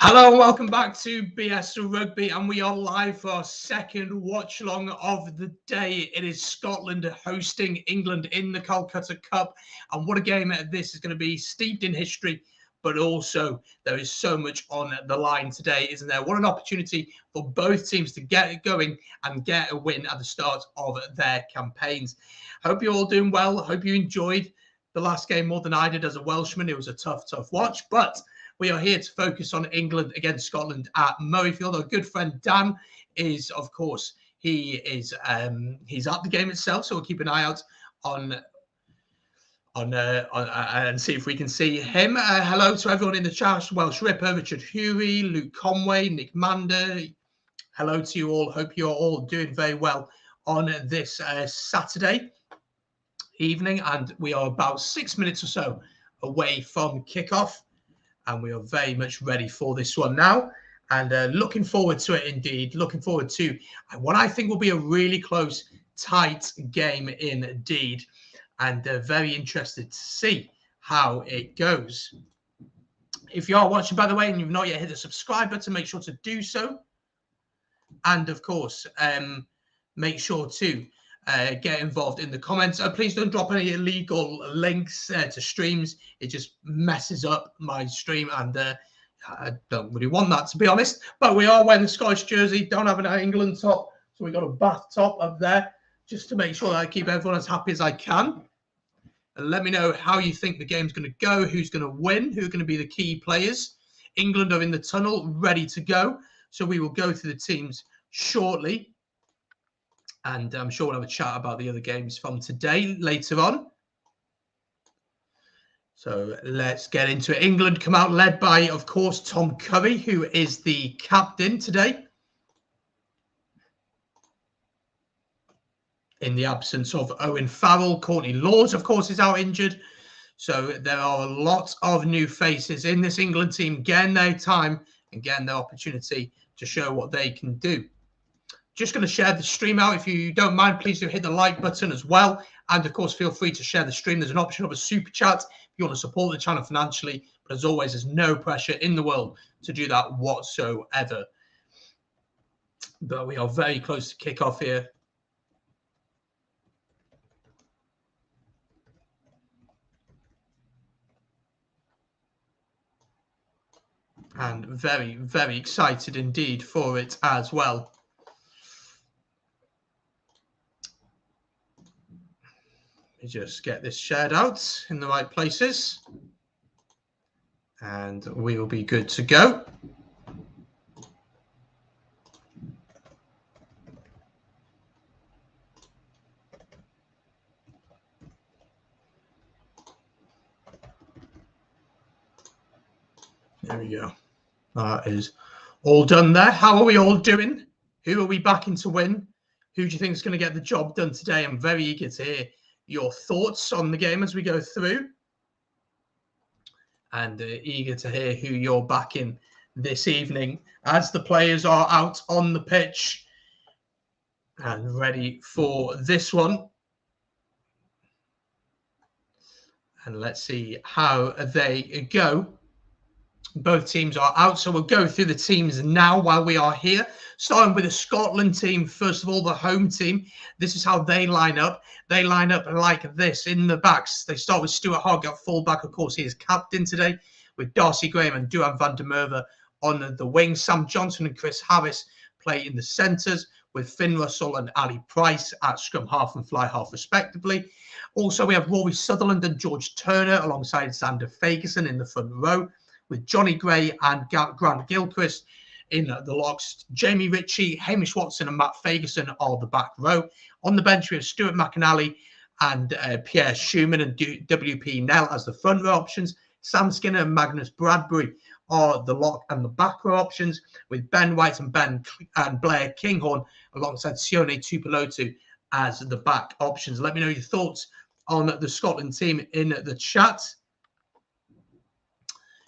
Hello and welcome back to BS Rugby, and we are live for our second watch along of the day. It is Scotland hosting England in the Calcutta Cup, and what a game this is going to be, steeped in history, but also there is so much on the line today, isn't there? What an opportunity for both teams to get it going and get a win at the start of their campaigns. Hope you're all doing well. Hope you enjoyed the last game more than I did as a Welshman. It was a tough watch, but we are here to focus on England against Scotland at Murrayfield. Our good friend Dan is, of course, he's at the game itself, so we'll keep an eye out on and see if we can see him. Hello to everyone in the chat: Welsh Ripper, Richard Huey, Luke Conway, Nick Mander. Hello to you all. Hope you're all doing very well on this Saturday evening, and we are about 6 minutes or so away from kickoff. And we are very much ready for this one now, and looking forward to it indeed. Looking forward to what I think will be a really close, tight game indeed, and very interested to see how it goes. If you are watching, by the way, and you've not yet hit the subscribe button, make sure to do so. And of course, make sure to get involved in the comments. Please don't drop any illegal links to streams. It just messes up my stream, and I don't really want that, to be honest. But we are wearing the Scottish jersey, don't have an England top, so we got a Bath top up there just to make sure that I keep everyone as happy as I can. And let me know how you think the game's going to go, who's going to win, who are going to be the key players. England are in the tunnel, ready to go, so we will go through the teams shortly. And I'm sure we'll have a chat about the other games from today later on. So let's get into it. England come out led by, of course, Tom Curry, who is the captain today, in the absence of Owen Farrell. Courtney Lawes, of course, is out injured. So there are a lot of new faces in this England team, getting their time and getting their opportunity to show what they can do. Just going to share the stream out. If you don't mind, please do hit the like button as well. And of course, feel free to share the stream. There's an option of a super chat if you want to support the channel financially. But as always, there's no pressure in the world to do that whatsoever. But we are very close to kick-off here. And very, very excited indeed for it as well. Let me just get this shared out in the right places. And we will be good to go. There we go. That is all done there. How are we all doing? Who are we backing to win? Who do you think is going to get the job done today? I'm very eager to hear your thoughts on the game as we go through. And eager to hear who you're backing this evening as the players are out on the pitch and ready for this one. And let's see how they go. Both teams are out, so we'll go through the teams now while we are here. Starting with the Scotland team, first of all, the home team. This is how they line up. They line up like this in the backs. They start with Stuart Hogg at fullback. Of course, he is captain today, with Darcy Graham and Duhan van der Merwe on the wings. Sam Johnson and Chris Harris play in the centres, with Finn Russell and Ali Price at scrum half and fly half, respectively. Also, we have Rory Sutherland and George Turner alongside Xander Fagerson in the front row, with Johnny Gray and Grant Gilchrist in the locks. Jamie Ritchie, Hamish Watson and Matt Fagerson are the back row. On the bench, we have Stuart McAnally and Pierre Schumann and WP Nell as the front row options. Sam Skinner and Magnus Bradbury are the lock and the back row options, with Ben White and Blair Kinghorn alongside Sione Tupelotu as the back options. Let me know your thoughts on the Scotland team in the chat.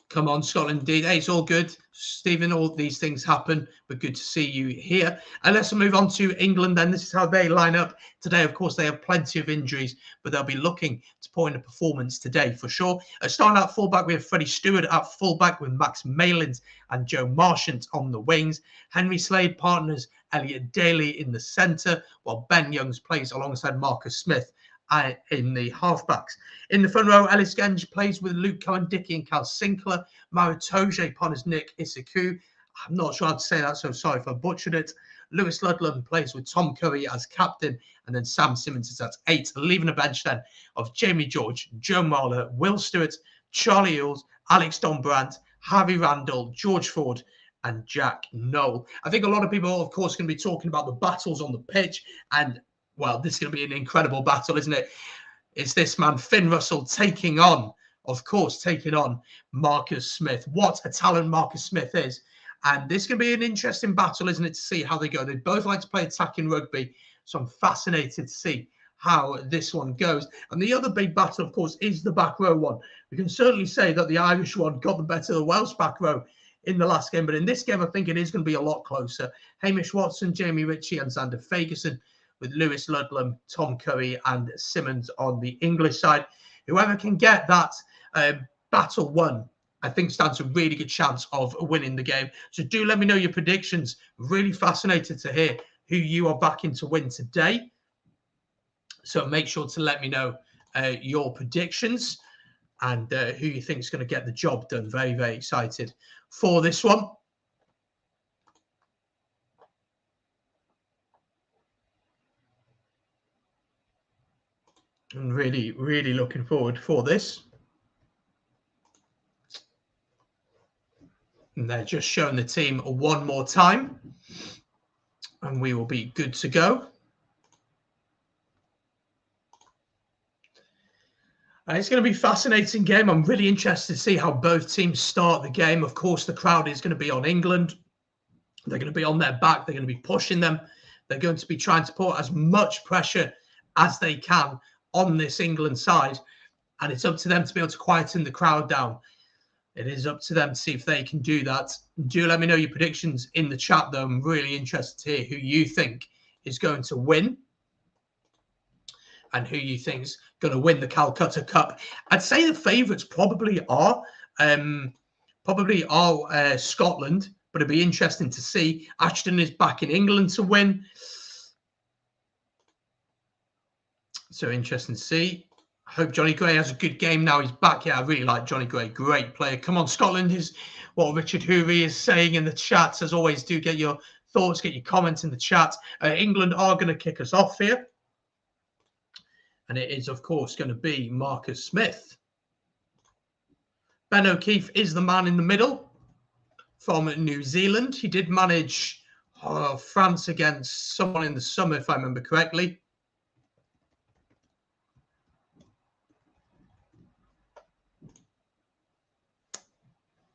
Come on, Scotland, indeed. Hey, it's all good, Stephen. All these things happen, but good to see you here. And let's move on to England then. This is how they line up today. Of course, they have plenty of injuries, but they'll be looking to put in a performance today for sure. Starting at fullback, we have Freddie Stewart at fullback with Max Malins and Joe Marchant on the wings. Henry Slade partners Elliot Daly in the centre, while Ben Youngs plays alongside Marcus Smith in the halfbacks. In the front row, Ellis Genge plays with Luke Cohen-Dickey and Cal Sinclair. Maritoje partners Nick Isaku. I'm not sure how to say that, so sorry if I butchered it. Lewis Ludlam plays with Tom Curry as captain, and then Sam Simmons is at 8, leaving a bench then of Jamie George, Joe Marler, Will Stewart, Charlie Eales, Alex Donbrandt, Harvey Randall, George Ford, and Jack Noel. I think a lot of people, of course, going to be talking about the battles on the pitch, and well, this is going to be an incredible battle, isn't it? It's this man, Finn Russell, taking on Marcus Smith. What a talent Marcus Smith is. And this is going to be an interesting battle, isn't it, to see how they go. They both like to play attacking rugby, so I'm fascinated to see how this one goes. And the other big battle, of course, is the back row one. We can certainly say that the Irish one got the better of the Welsh back row in the last game, but in this game, I think it is going to be a lot closer. Hamish Watson, Jamie Ritchie, and Xander Fagerson, with Lewis Ludlam, Tom Curry, and Simmons on the English side. Whoever can get that battle won, I think, stands a really good chance of winning the game. So do let me know your predictions. Really fascinated to hear who you are backing to win today. So make sure to let me know your predictions and who you think is going to get the job done. Very, very excited for this one. I'm really, really looking forward for this. And they're just showing the team one more time. And we will be good to go. It's going to be a fascinating game. I'm really interested to see how both teams start the game. Of course, the crowd is going to be on England. They're going to be on their back. They're going to be pushing them. They're going to be trying to put as much pressure as they can on this England side, and it's up to them to be able to quieten the crowd down. It is up to them to see if they can do that. Do let me know your predictions in the chat, though. I'm really interested to hear who you think is going to win and who you think is going to win the Calcutta Cup. I'd say the favourites probably are Scotland, but it'd be interesting to see. Ashton is back in England to win. So interesting to see. I hope Johnny Gray has a good game now. He's back. Yeah, I really like Johnny Gray. Great player. Come on, Scotland is what Richard Hoovey is saying in the chats. As always, do get your thoughts, get your comments in the chat. England are going to kick us off here. And it is, of course, going to be Marcus Smith. Ben O'Keefe is the man in the middle from New Zealand. He did manage France against someone in the summer, if I remember correctly.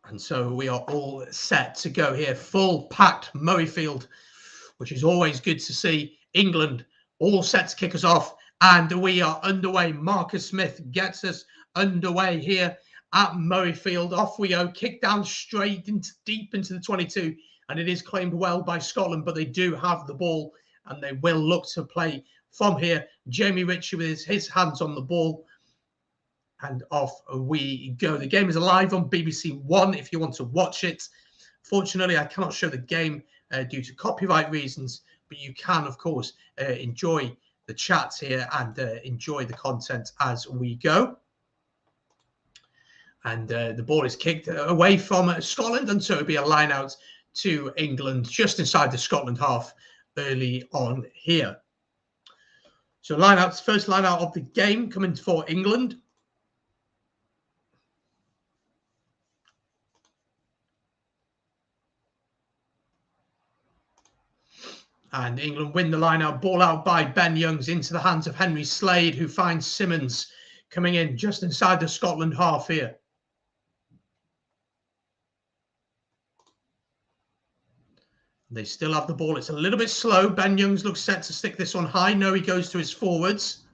And so we are all set to go here. Full packed Murrayfield, which is always good to see. England all set to kick us off. And we are underway. Marcus Smith gets us underway here at Murrayfield. Off we go. Kick down straight deep into the 22. And it is claimed well by Scotland, but they do have the ball. And they will look to play from here. Jamie Ritchie with his hands on the ball. And off we go. The game is live on BBC One if you want to watch it. Fortunately, I cannot show the game due to copyright reasons, but you can, of course, enjoy the chats here and enjoy the content as we go. And the ball is kicked away from Scotland, and so it'll be a line out to England just inside the Scotland half early on here. So line out, first line out of the game coming for England. And England win the line-out. Ball out by Ben Youngs into the hands of Henry Slade, who finds Simmons coming in just inside the Scotland half here. They still have the ball. It's a little bit slow. Ben Youngs looks set to stick this one high. No, he goes to his forwards.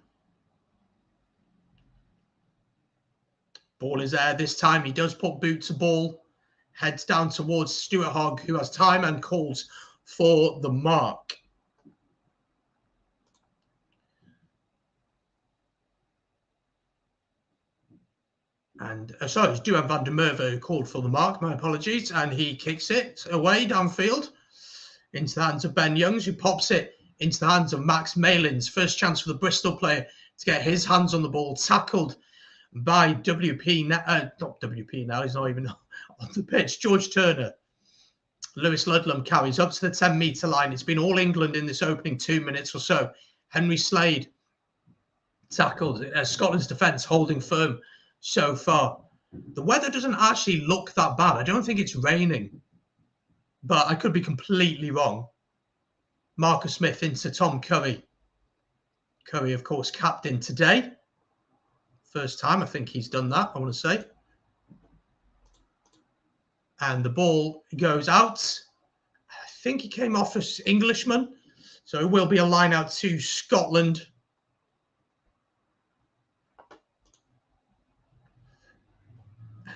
Ball is there this time. He does put boot to ball. Heads down towards Stuart Hogg, who has time and calls for the mark. And sorry, it's Duhan van der Merwe who called for the mark. My apologies. And he kicks it away downfield into the hands of Ben Youngs, who pops it into the hands of Max Malins. First chance for the Bristol player to get his hands on the ball. Tackled by WP, not WP now, he's not even on the pitch. George Turner. Lewis Ludlam carries up to the 10-metre line. It's been all England in this opening 2 minutes or so. Henry Slade tackled. Scotland's defence holding firm so far. The weather doesn't actually look that bad. I don't think it's raining, but I could be completely wrong. Marcus Smith into Tom Curry. Curry, of course, captain today. First time I think he's done that, I want to say. And the ball goes out. I think he came off as Englishman. So it will be a line out to Scotland.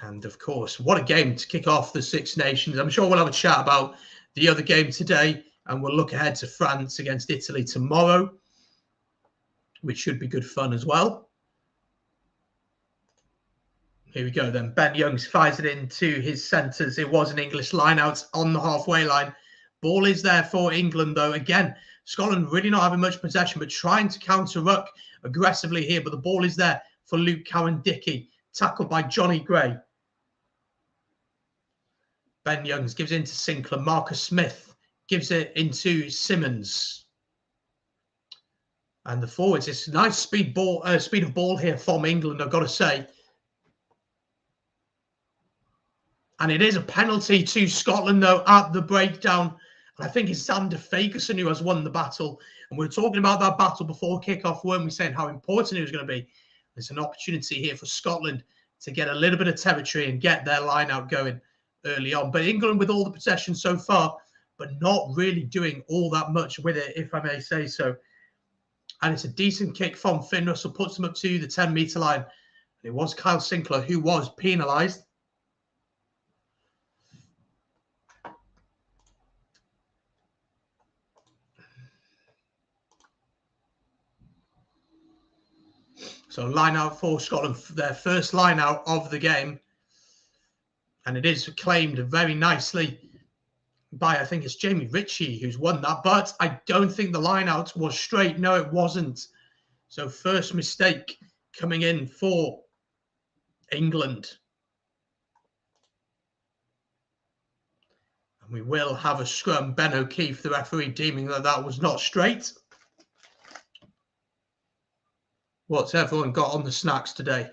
And of course, what a game to kick off the Six Nations. I'm sure we'll have a chat about the other game today. And we'll look ahead to France against Italy tomorrow, which should be good fun as well. Here we go then. Ben Youngs fires it into his centres. It was an English line-out on the halfway line. Ball is there for England, though. Again, Scotland really not having much possession, but trying to counter-ruck aggressively here. But the ball is there for Luke Cowan-Dickey. Tackled by Johnny Gray. Ben Youngs gives it into Sinclair. Marcus Smith gives it into Simmons. And the forwards, it's nice speed of ball here from England, I've got to say. And it is a penalty to Scotland, though, at the breakdown. And I think it's Sander Fagerson who has won the battle. And we were talking about that battle before kickoff, weren't we, saying how important it was going to be. There's an opportunity here for Scotland to get a little bit of territory and get their line out going early on. But England with all the possession so far, but not really doing all that much with it, if I may say so. And it's a decent kick from Finn Russell, puts them up to the 10-metre line. It was Kyle Sinclair who was penalised. So line out for Scotland, their first line out of the game. And it is claimed very nicely by, I think it's Jamie Ritchie who's won that, but I don't think the line out was straight. No, it wasn't. So first mistake coming in for England. And we will have a scrum. Ben O'Keefe, the referee, deeming that that was not straight. What's everyone got on the snacks today?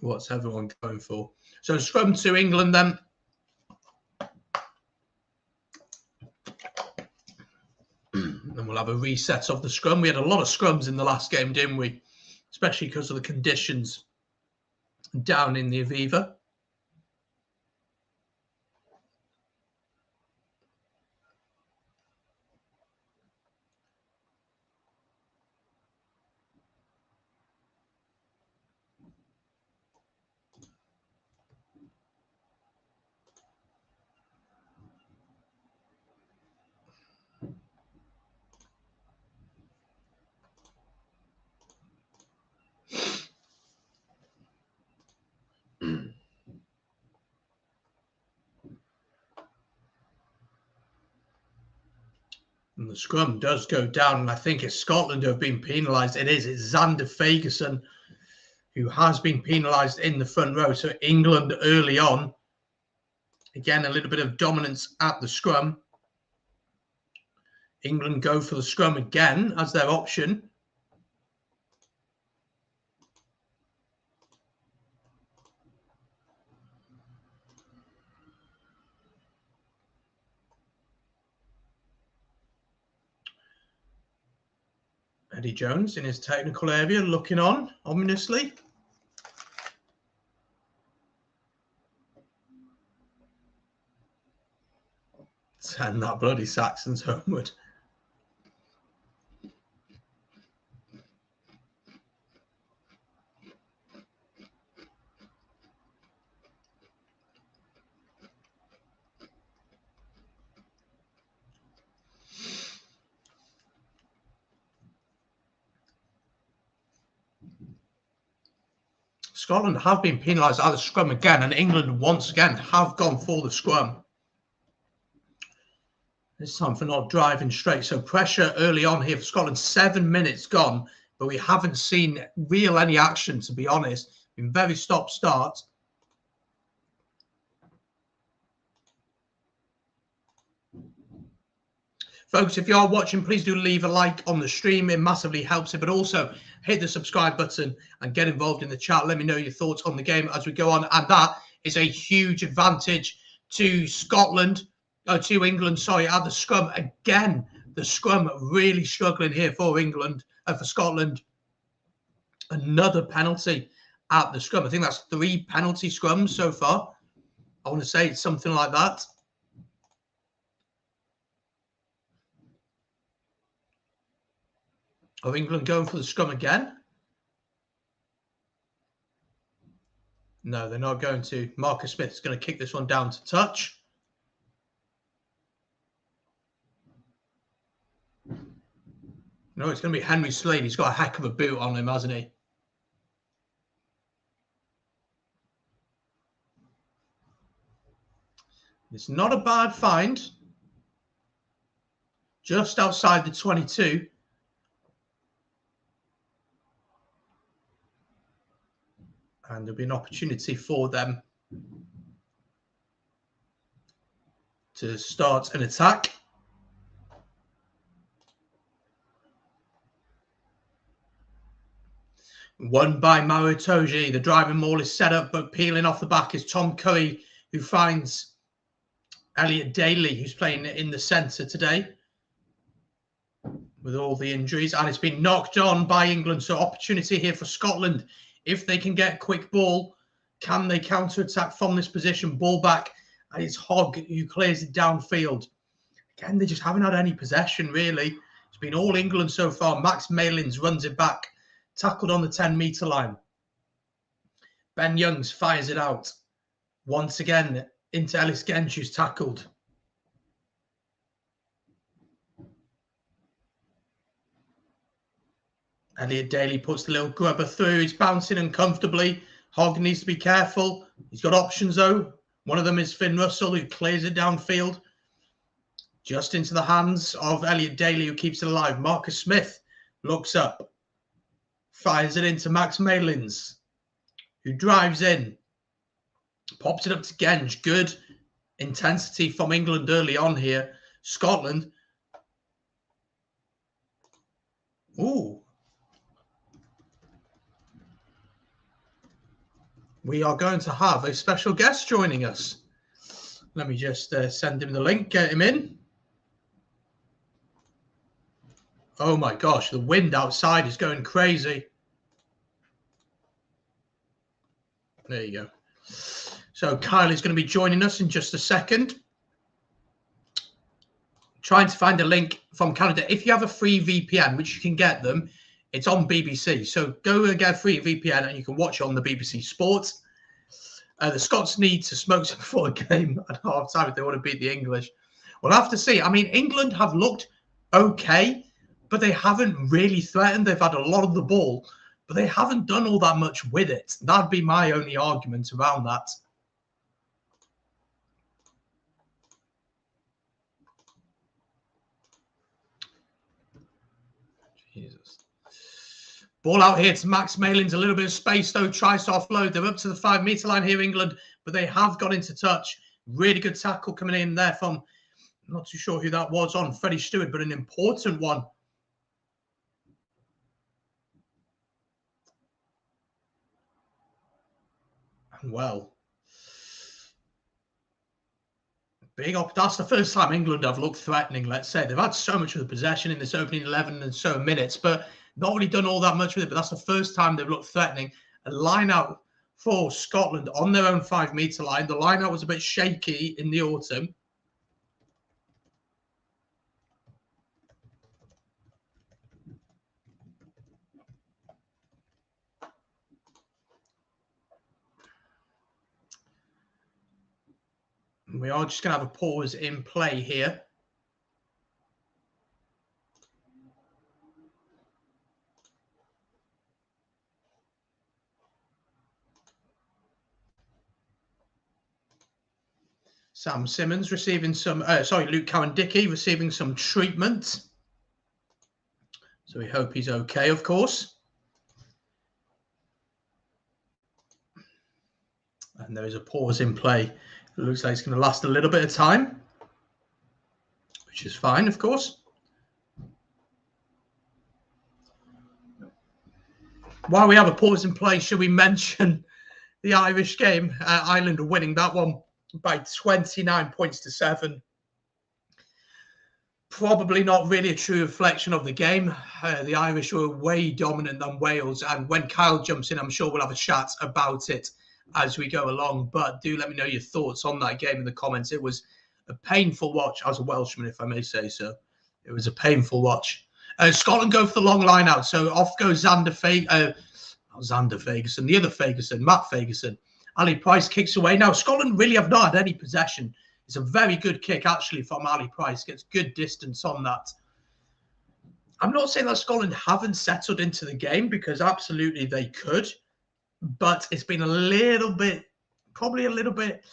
What's everyone going for? So scrum to England then. And we'll have a reset of the scrum. We had a lot of scrums in the last game, didn't we? Especially because of the conditions down in the Aviva. And the scrum does go down, and I think it's Scotland who have been penalised. It's Xander Fagerson who has been penalised in the front row. So England early on, again, a little bit of dominance at the scrum. England go for the scrum again as their option. Eddie Jones in his technical area looking on ominously. Send that bloody Saxons homeward. Scotland have been penalised at the scrum again, and England once again have gone for the scrum. This time for not driving straight. So pressure early on here for Scotland. 7 minutes gone, but we haven't seen any action, to be honest. Been very stop-start. Folks, if you are watching, please do leave a like on the stream. It massively helps it, but also hit the subscribe button and get involved in the chat. Let me know your thoughts on the game as we go on. And that is a huge advantage to Scotland, to England, sorry, at the scrum. Again, the scrum really struggling here for England, for Scotland. Another penalty at the scrum. I think that's 3 penalty scrums so far. I want to say it's something like that. Are England going for the scrum again? No, they're not going to. Marcus Smith is going to kick this one down to touch. No, it's going to be Henry Slade. He's got a heck of a boot on him, hasn't he? It's not a bad find. Just outside the 22. And there'll be an opportunity for them to start an attack. Won by Mauro Toji. The driving maul is set up, but peeling off the back is Tom Curry, who finds Elliot Daly, who's playing in the centre today with all the injuries. And it's been knocked on by England. So opportunity here for Scotland. If they can get a quick ball, can they counter-attack from this position? Ball back, and it's Hogg who clears it downfield. Again, they just haven't had any possession, really. It's been all England so far. Max Malins runs it back, tackled on the 10-metre line. Ben Youngs fires it out. Once again, into Ellis Gench, who's tackled. Elliot Daly puts the little grubber through. He's bouncing uncomfortably. Hogg needs to be careful. He's got options, though. One of them is Finn Russell, who clears it downfield. Just into the hands of Elliot Daly, who keeps it alive. Marcus Smith looks up. Fires it into Max Malins, who drives in. Pops it up to Gench. Good intensity from England early on here. Scotland. Ooh. We are going to have a special guest joining us. Let me just send him the link, get him in. Oh my gosh, the wind outside is going crazy. There you go. So Kyle is going to be joining us in just a second. Trying to find a link from Canada. If you have a free VPN, which you can get them, it's on BBC. So go and get a free VPN and you can watch it on the BBC Sports. The Scots need to smoke some before a game at half time if they want to beat the English. We'll have to see. I mean, England have looked okay, but they haven't really threatened. They've had a lot of the ball, but they haven't done all that much with it. That'd be my only argument around that. Jesus. Ball out here to Max Malins. A little bit of space, though. Tries to offload. They're up to the 5-metre line here, England, but they have got into touch. Really good tackle coming in there from, I'm not too sure who that was on, Freddie Stewart, but an important one. And well, big up. That's the first time England have looked threatening, let's say. They've had so much of the possession in this opening 11 and so minutes, but not really done all that much with it. But that's the first time they've looked threatening. A line out for Scotland on their own 5-metre line. The line out was a bit shaky in the autumn. We are just going to have a pause in play here. Sam Simmons receiving some, Luke Cowan-Dickey receiving some treatment. So we hope he's okay, of course. And there is a pause in play. It looks like it's going to last a little bit of time, which is fine, of course. While we have a pause in play, should we mention the Irish game? Ireland are winning that one by 29 points to 7. Probably not really a true reflection of the game. The Irish were way dominant than Wales. And when Kyle jumps in, I'm sure we'll have a chat about it as we go along. But do let me know your thoughts on that game in the comments. It was a painful watch as a Welshman, if I may say so. It was a painful watch. Scotland go for the long line out. So off goes Xander Ferguson, the other Ferguson, Matt Ferguson. Ali Price kicks away. Now, Scotland really have not had any possession. It's a very good kick, actually, from Ali Price. Gets good distance on that. I'm not saying that Scotland haven't settled into the game, because absolutely they could. But it's been a little bit, probably a little bit.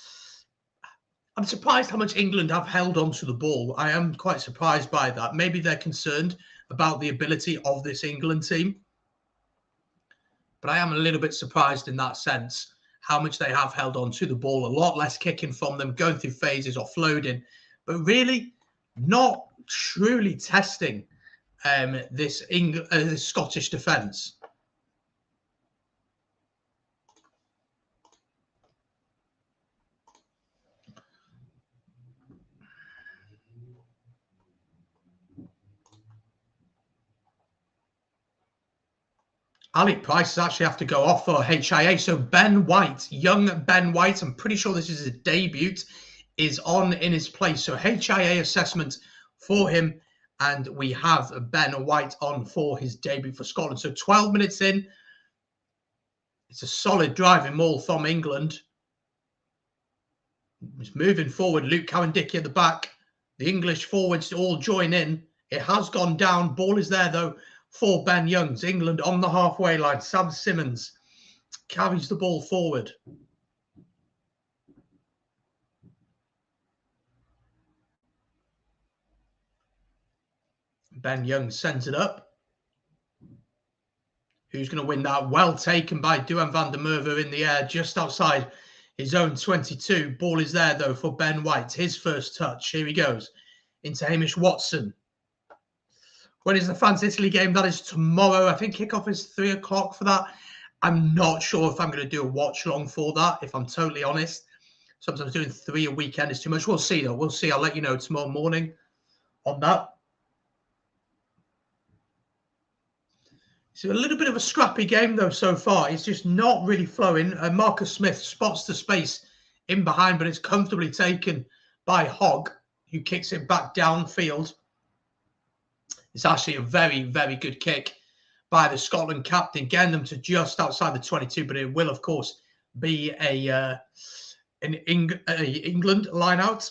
I'm surprised how much England have held on to the ball. I am quite surprised by that. Maybe they're concerned about the ability of this England team. But I am a little bit surprised in that sense, how much they have held on to the ball. A lot less kicking from them, going through phases, offloading. But really not truly testing this Scottish defence. Ali Price actually have to go off for HIA. So Ben White, young Ben White, I'm pretty sure this is his debut, is on in his place. So HIA assessment for him. And we have Ben White on for his debut for Scotland. So 12 minutes in. It's a solid driving maul from England. It's moving forward. Luke Cowan-Dickey at the back. The English forwards all join in. It has gone down. Ball is there, though, for Ben Youngs. England on the halfway line. Sam Simmons carries the ball forward. Ben Youngs sends it up. Who's going to win that? Well taken by Duhan van der Merwe in the air, just outside his own 22. Ball is there, though, for Ben White. His first touch. Here he goes into Hamish Watson. When is the France-Italy game? That is tomorrow. I think kickoff is 3 o'clock for that. I'm not sure if I'm going to do a watch-along for that, if I'm totally honest. Sometimes doing 3 a weekend is too much. We'll see, though. We'll see. I'll let you know tomorrow morning on that. It's a little bit of a scrappy game, though, so far. It's just not really flowing. Marcus Smith spots the space in behind, but it's comfortably taken by Hogg, who kicks it back downfield. It's actually a very, very good kick by the Scotland captain, getting them to just outside the 22, but it will, of course, be an England line-out.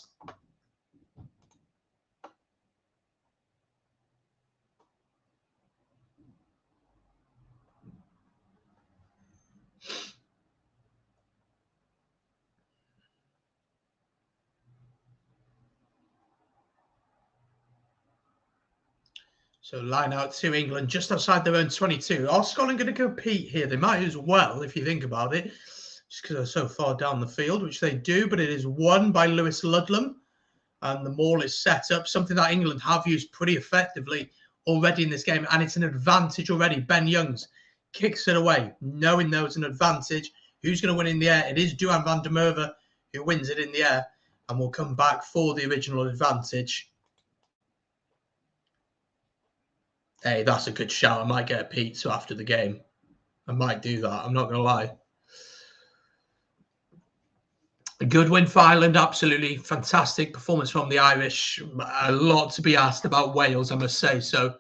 So line out to England just outside their own 22. Are Scotland going to compete here? They might as well, if you think about it, just because they're so far down the field, which they do, but it is won by Lewis Ludlam. And the maul is set up, something that England have used pretty effectively already in this game. And it's an advantage already. Ben Youngs kicks it away, knowing there was an advantage. Who's going to win in the air? It is Duhan van der Merwe who wins it in the air and will come back for the original advantage. Hey, that's a good shout. I might get a pizza after the game. I might do that. I'm not going to lie. A good win for Ireland. Absolutely fantastic performance from the Irish. A lot to be asked about Wales, I must say. So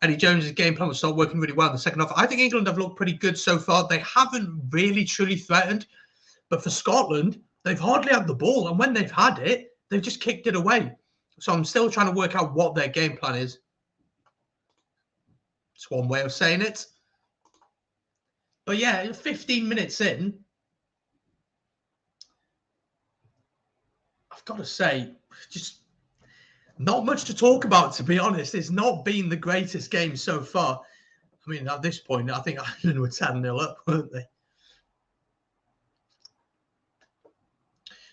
Eddie Jones's game plan will start working really well in the second half. I think England have looked pretty good so far. They haven't really truly threatened. But for Scotland, they've hardly had the ball. And when they've had it, they've just kicked it away. So I'm still trying to work out what their game plan is. It's one way of saying it. But yeah, 15 minutes in, I've got to say, just not much to talk about, to be honest. It's not been the greatest game so far. I mean, at this point, I think Ireland were 10-0 up, weren't they?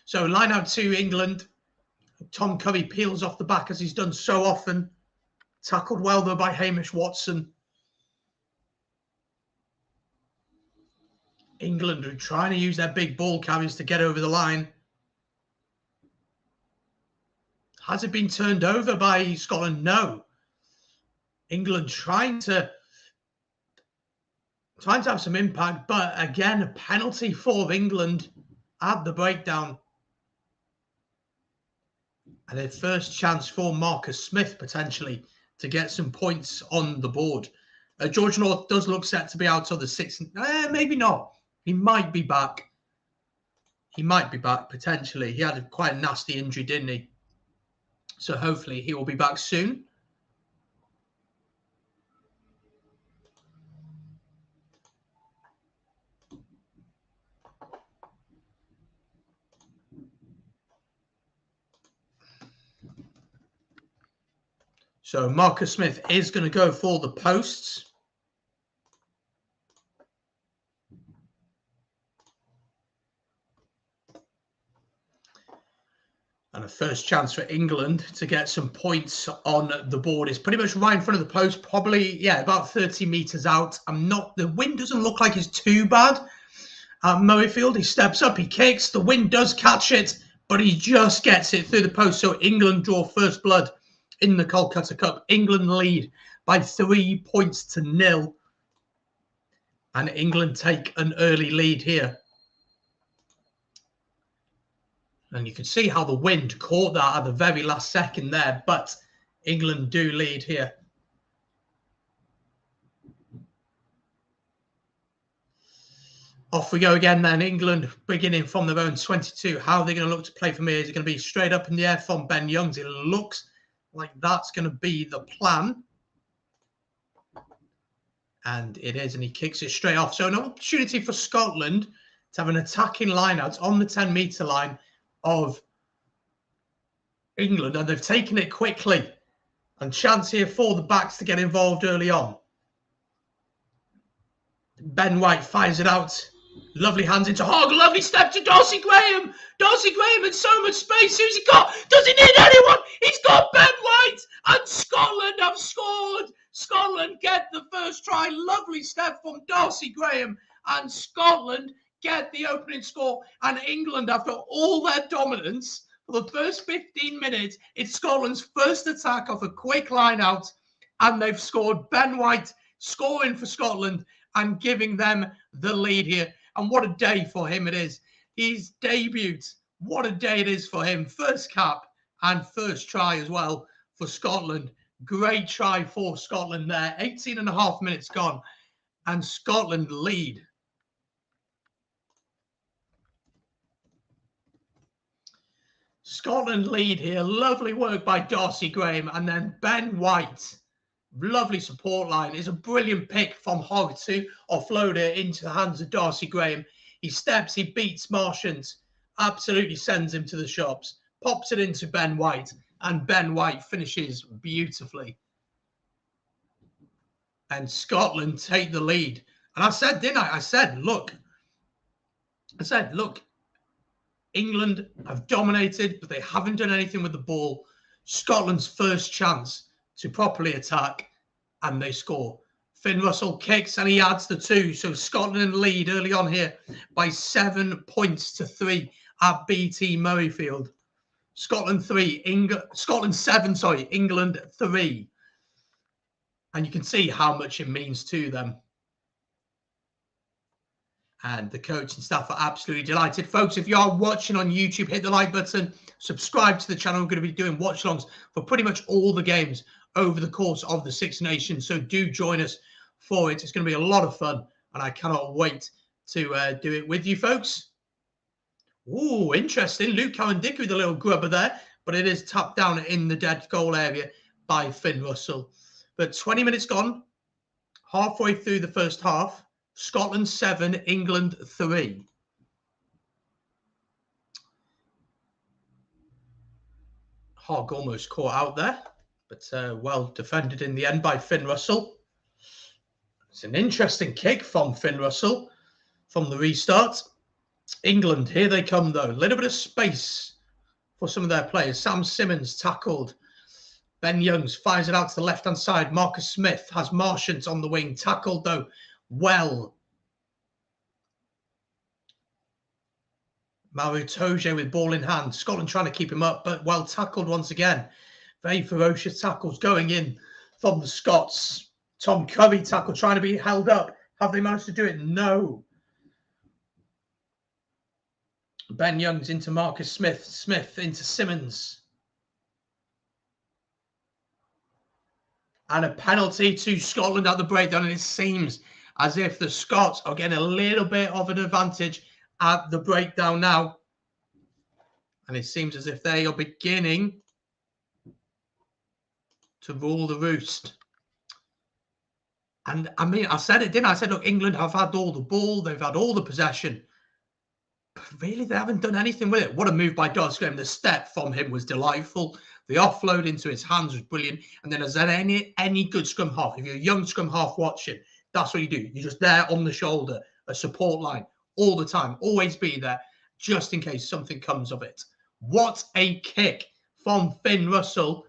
So line out to England. Tom Curry peels off the back as he's done so often. Tackled well, though, by Hamish Watson. England are trying to use their big ball carriers to get over the line. Has it been turned over by Scotland? No. England trying to have some impact, but again, a penalty for England at the breakdown. And a first chance for Marcus Smith, potentially, to get some points on the board. George North does look set to be out on the 6th. Maybe not. He might be back. He might be back, potentially. He had quite a nasty injury, didn't he? So hopefully he will be back soon. So Marcus Smith is going to go for the posts. And a first chance for England to get some points on the board is pretty much right in front of the post, probably, yeah, about 30 metres out. The wind doesn't look like it's too bad at Murrayfield. He steps up, he kicks, the wind does catch it, but he just gets it through the post. So England draw first blood in the Kolkata Cup. England lead by 3 points to 0. And England take an early lead here. And you can see how the wind caught that at the very last second there, but England do lead here. Off we go again then. England beginning from their own 22. How are they going to look to play from here? Is it going to be straight up in the air from Ben Youngs? It looks like that's going to be the plan. And it is, and he kicks it straight off. So an opportunity for Scotland to have an attacking line-out on the 10-metre line of England, and they've taken it quickly. And chance here for the backs to get involved early on. Ben White fires it out. Lovely hands into Hogg. Lovely step to Darcy Graham. Darcy Graham in so much space. Who's he got? Does he need anyone? He's got Ben White. And Scotland have scored. Scotland get the first try. Lovely step from Darcy Graham. And Scotland get the opening score. And England, after all their dominance for the first 15 minutes, it's Scotland's first attack off a quick line out. And they've scored. Ben White scoring for Scotland and giving them the lead here. And what a day for him it is. His debut, what a day it is for him. First cap and first try as well for Scotland. Great try for Scotland there. 18 and a half minutes gone. And Scotland lead. Scotland lead here. Lovely work by Darcy Graham. And then Ben White. Lovely support line. It's a brilliant pick from Hogg to offload it into the hands of Darcy Graham. He steps, he beats Martians, absolutely sends him to the shops, pops it into Ben White, and Ben White finishes beautifully. And Scotland take the lead. And I said, didn't I? I said, look, England have dominated, but they haven't done anything with the ball. Scotland's first chance to properly attack, and they score. Finn Russell kicks and he adds the 2. So Scotland lead early on here by 7 points to 3 at BT Murrayfield. Scotland 7, England 3. And you can see how much it means to them. And the coach and staff are absolutely delighted. Folks, if you are watching on YouTube, hit the like button, subscribe to the channel. We're going to be doing watch-alongs for pretty much all the games over the course of the Six Nations. So do join us for it. It's going to be a lot of fun, and I cannot wait to do it with you, folks. Ooh, interesting. Luke Cowan-Dickie with a little grubber there, but it is tapped down in the dead goal area by Finn Russell. But 20 minutes gone, halfway through the first half. Scotland 7, England 3. Hogg almost caught out there, but well defended in the end by Finn Russell. It's an interesting kick from Finn Russell from the restart. England, here they come though. A little bit of space for some of their players. Sam Simmons tackled. Ben Youngs fires it out to the left-hand side. Marcus Smith has Martians on the wing. Tackled though. Well, Maru Toje with ball in hand. Scotland trying to keep him up, but well tackled once again. Very ferocious tackles going in from the Scots. Tom Curry tackle trying to be held up. Have they managed to do it? No. Ben Youngs into Marcus Smith. Smith into Simmons. And a penalty to Scotland at the breakdown. And it seems as if the Scots are getting a little bit of an advantage at the breakdown now. And it seems as if they are beginning to rule the roost. And I mean, I said it, didn't I? I said, look, England have had all the ball. They've had all the possession. But really, they haven't done anything with it. What a move by Darcy Graham. The step from him was delightful. The offload into his hands was brilliant. And then, is there any good scrum half? If you're a young scrum half watching, that's what you do. You're just there on the shoulder, a support line all the time. Always be there, just in case something comes of it. What a kick from Finn Russell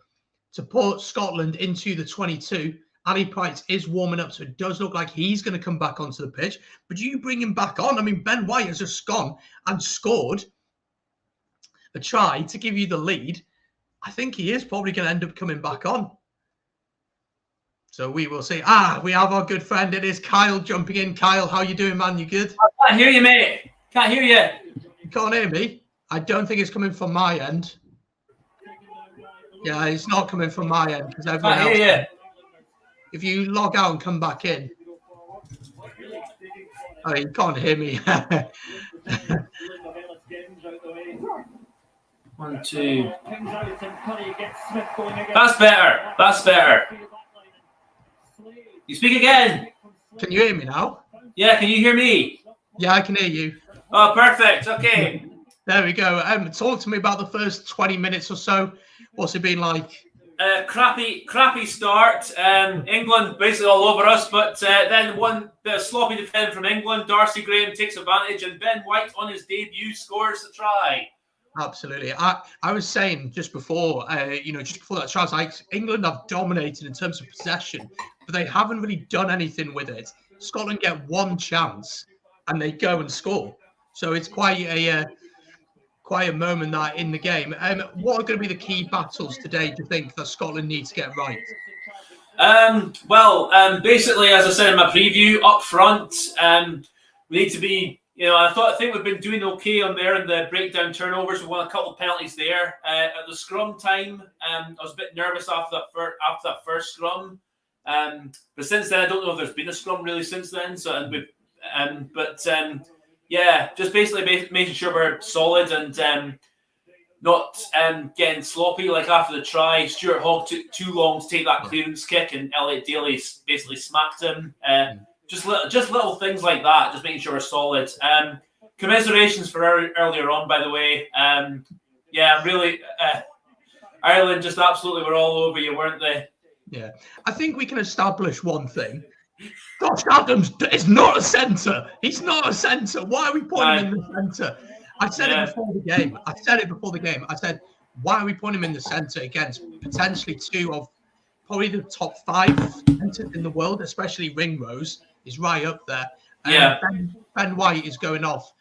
to put Scotland into the 22. Ali Price is warming up, so it does look like he's going to come back onto the pitch. But you bring him back on. I mean, Ben White has just gone and scored a try to give you the lead. I think he is probably going to end up coming back on. So we will see. We have our good friend. It is Kyle jumping in. Kyle, how you doing, man? You good? I can't hear you, mate. Can't hear you. You can't hear me? I don't think it's coming from my end. Yeah, it's not coming from my end because everyone else. If you log out and come back in. Oh, you can't hear me. 1, 2. That's better. That's better. You speak again. Can you hear me now? Yeah, can you hear me? Yeah, I can hear you. Oh, perfect. Okay. There we go. Talk to me about the first 20 minutes or so. What's it been like? Crappy start. England basically all over us, but then one bit of sloppy defending from England. Darcy Graham takes advantage, and Ben White on his debut scores the try. Absolutely. I was saying just before, just before that try, like England have dominated in terms of possession, but they haven't really done anything with it. Scotland get one chance and they go and score. So it's quite a moment that in the game. What are going to be the key battles today, do you think, that Scotland needs to get right? Basically, as I said in my preview, up front, we need to be. I think we've been doing okay on there in the breakdown turnovers. We won a couple of penalties there. At the scrum time, I was a bit nervous after that first scrum. But since then, I don't know if there's been a scrum really since then. So, just basically making sure we're solid and not getting sloppy. Like after the try, Stuart Hogg took too long to take that clearance kick, and Elliot Daly basically smacked him. Just little things like that, just making sure we're solid. Commiserations for earlier on, by the way. Really, Ireland just absolutely were all over you, weren't they? Yeah, I think we can establish one thing. Josh Adams is not a centre. He's not a centre. Why are we putting him in the centre? I said it before the game. I said, why are we putting him in the centre against potentially two of probably the top 5 centres in the world, especially Ringrose is right up there. Ben White is going off.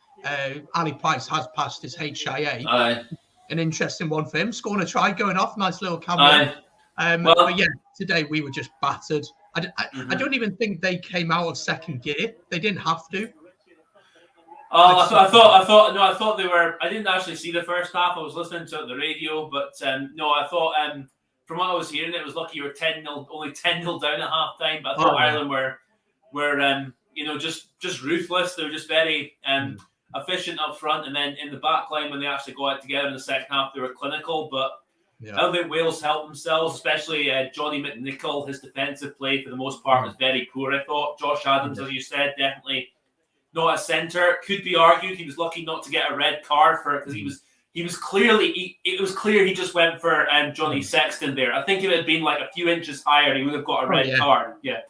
Ali Price has passed his HIA. An interesting one for him. Scoring a try, going off. Nice little cameo. But yeah, today we were just battered. I don't even think they came out of second gear. They didn't have to. I thought they were. I didn't actually see the first half. I was listening to the radio, but I thought from what I was hearing, it was lucky you were 10-0, only 10-0 down at half time. But I thought Ireland were just ruthless. They were just very efficient up front, and then in the back line when they actually go out together in the second half, they were clinical. But I don't think Wales helped themselves, especially Johnny McNichol. His defensive play for the most part was very poor, I thought. Josh Adams, as you said, definitely not a centre. Could be argued he was lucky not to get a red card for it because he was clearly it was clear he just went for Johnny Sexton there. I think if it had been like a few inches higher, he would have got a red card. Yeah,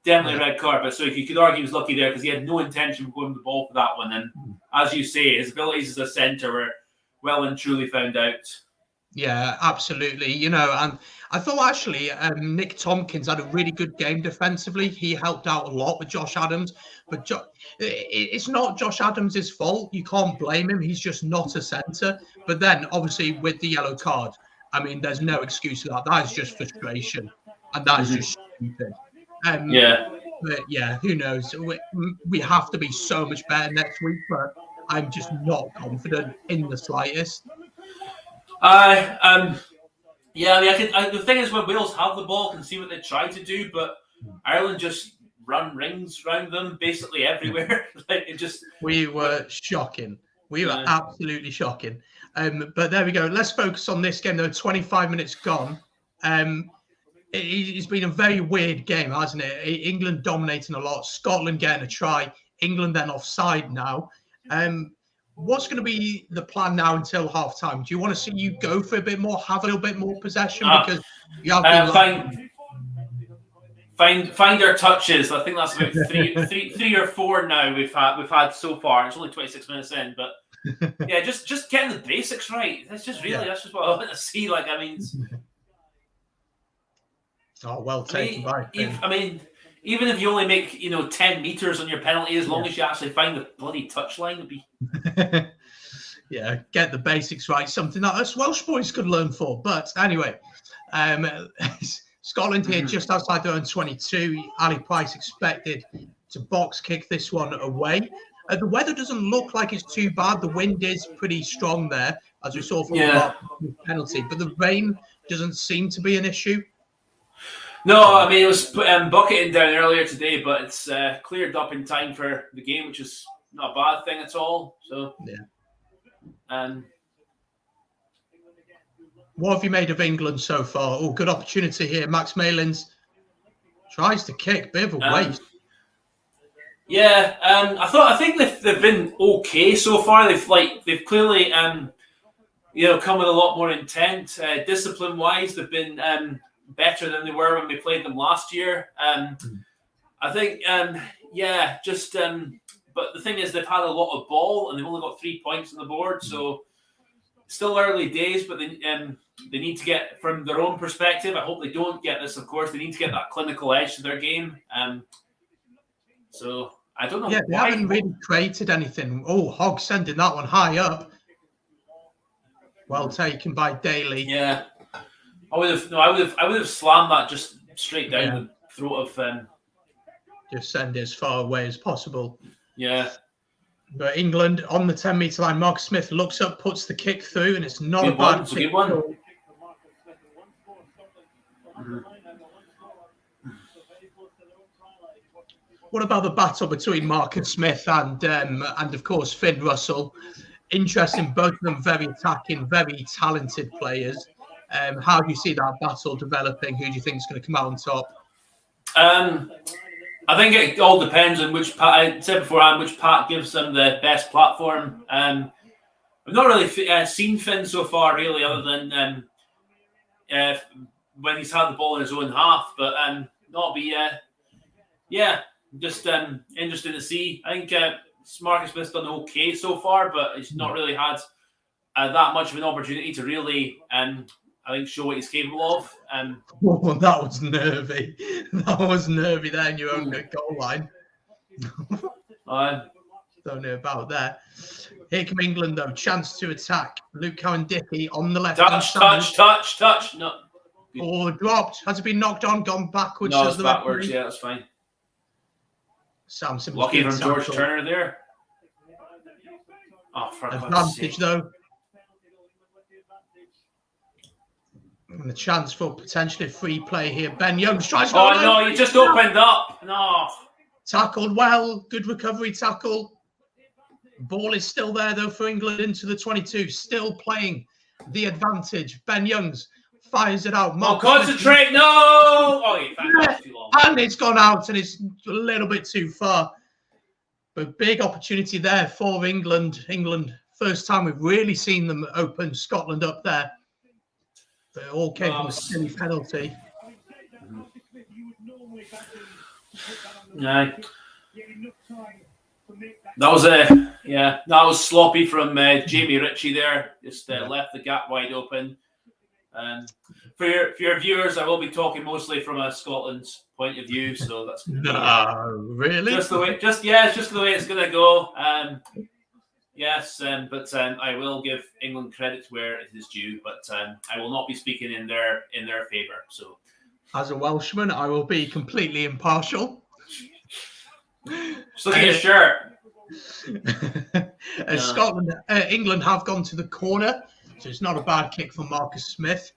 definitely a red card. But so you could argue he was lucky there because he had no intention of going the ball for that one. And as you say, his abilities as a centre were well and truly found out. Yeah, absolutely. And I thought actually Nick Tompkins had a really good game defensively. He helped out a lot with Josh Adams, but it's not Josh Adams' fault. You can't blame him. He's just not a centre. But then obviously with the yellow card, I mean, there's no excuse for that. That is just frustration, and that is just stupid. But yeah, who knows? We have to be so much better next week, but I'm just not confident in the slightest. The thing is, when Wales have the ball, can see what they try to do, but Ireland just run rings around them basically everywhere. We were shocking. We were absolutely shocking. But there we go. Let's focus on this game. Though 25 minutes gone. It's been a very weird game, hasn't it? England dominating a lot. Scotland getting a try. England then offside now. What's going to be the plan now until half time? Do you want to see you go for a bit more, have a little bit more possession? Because you have find our touches. I think that's about three or four now we've had so far. It's only 26 minutes in, but yeah, just getting the basics right. That's just what I want to see. Well taken by. Even if you only make 10 meters on your penalty, as long as you actually find the bloody touchline, would be. Yeah, get the basics right. Something that us Welsh boys could learn for. But anyway, Scotland here just outside their own 22. Ali Price expected to box kick this one away. The weather doesn't look like it's too bad. The wind is pretty strong there, as we saw from the penalty. But the rain doesn't seem to be an issue. No, I mean, it was bucketing down earlier today, but it's cleared up in time for the game, which is not a bad thing at all. So, yeah. What have you made of England so far? Oh, good opportunity here. Max Malins tries to kick, bit of a waste. Yeah, I think they've been okay so far. They've clearly come with a lot more intent. Discipline wise, they've been better than they were when we played them last year. I think but the thing is, they've had a lot of ball and they've only got 3 points on the board, so still early days. But they need to get, from their own perspective, I hope they don't get this, of course, they need to get that clinical edge to their game. So I don't know. Yeah, they haven't really created anything. Oh, Hogg sending that one high up. Well taken by Daly. Yeah, I would have slammed that just straight down the throat of. Just send it as far away as possible. Yeah. But England on the 10-meter line. Marcus Smith looks up, puts the kick through, and it's not good a bad one. Good one. What about the battle between Marcus Smith and of course Finn Russell? Interesting, both of them very attacking, very talented players. How do you see that battle developing? Who do you think is going to come out on top? I think it all depends on which Pat. I said beforehand, which Pat gives them the best platform. I've not really seen Finn so far, really, other than when he's had the ball in his own half. But just interesting to see. I think Marcus Smith's done okay so far, but he's not really had that much of an opportunity to really, I think, show what he's capable of. Oh, that was nervy. That was nervy there in your own goal line. Don't know about that. Here come England, though. Chance to attack. Luke Cowan-Dickie on the left. Touch. No. Or dropped. Has it been knocked on? Gone backwards? No, it's backwards. Yeah, that's fine. Samson. Lucky from George Turner there. Oh, for advantage, though. And the chance for potentially free play here. Ben Young tries. Oh, no, you just opened up. No. Tackled well. Good recovery tackle. Ball is still there, though, for England into the 22. Still playing the advantage. Ben Youngs fires it out. Concentrate. No. Oh, yeah, too long. And it's gone out, and it's a little bit too far. But big opportunity there for England. England, first time we've really seen them open Scotland up there. But it all came from a silly penalty. Yeah. That was sloppy from Jamie Ritchie there. Just left the gap wide open. And for your viewers, I will be talking mostly from a Scotland's point of view, so that's really it's just the way it's gonna go. But I will give England credit where it is due, but I will not be speaking in their favour. So, as a Welshman, I will be completely impartial. Just look at your shirt. England have gone to the corner, so it's not a bad kick for Marcus Smith.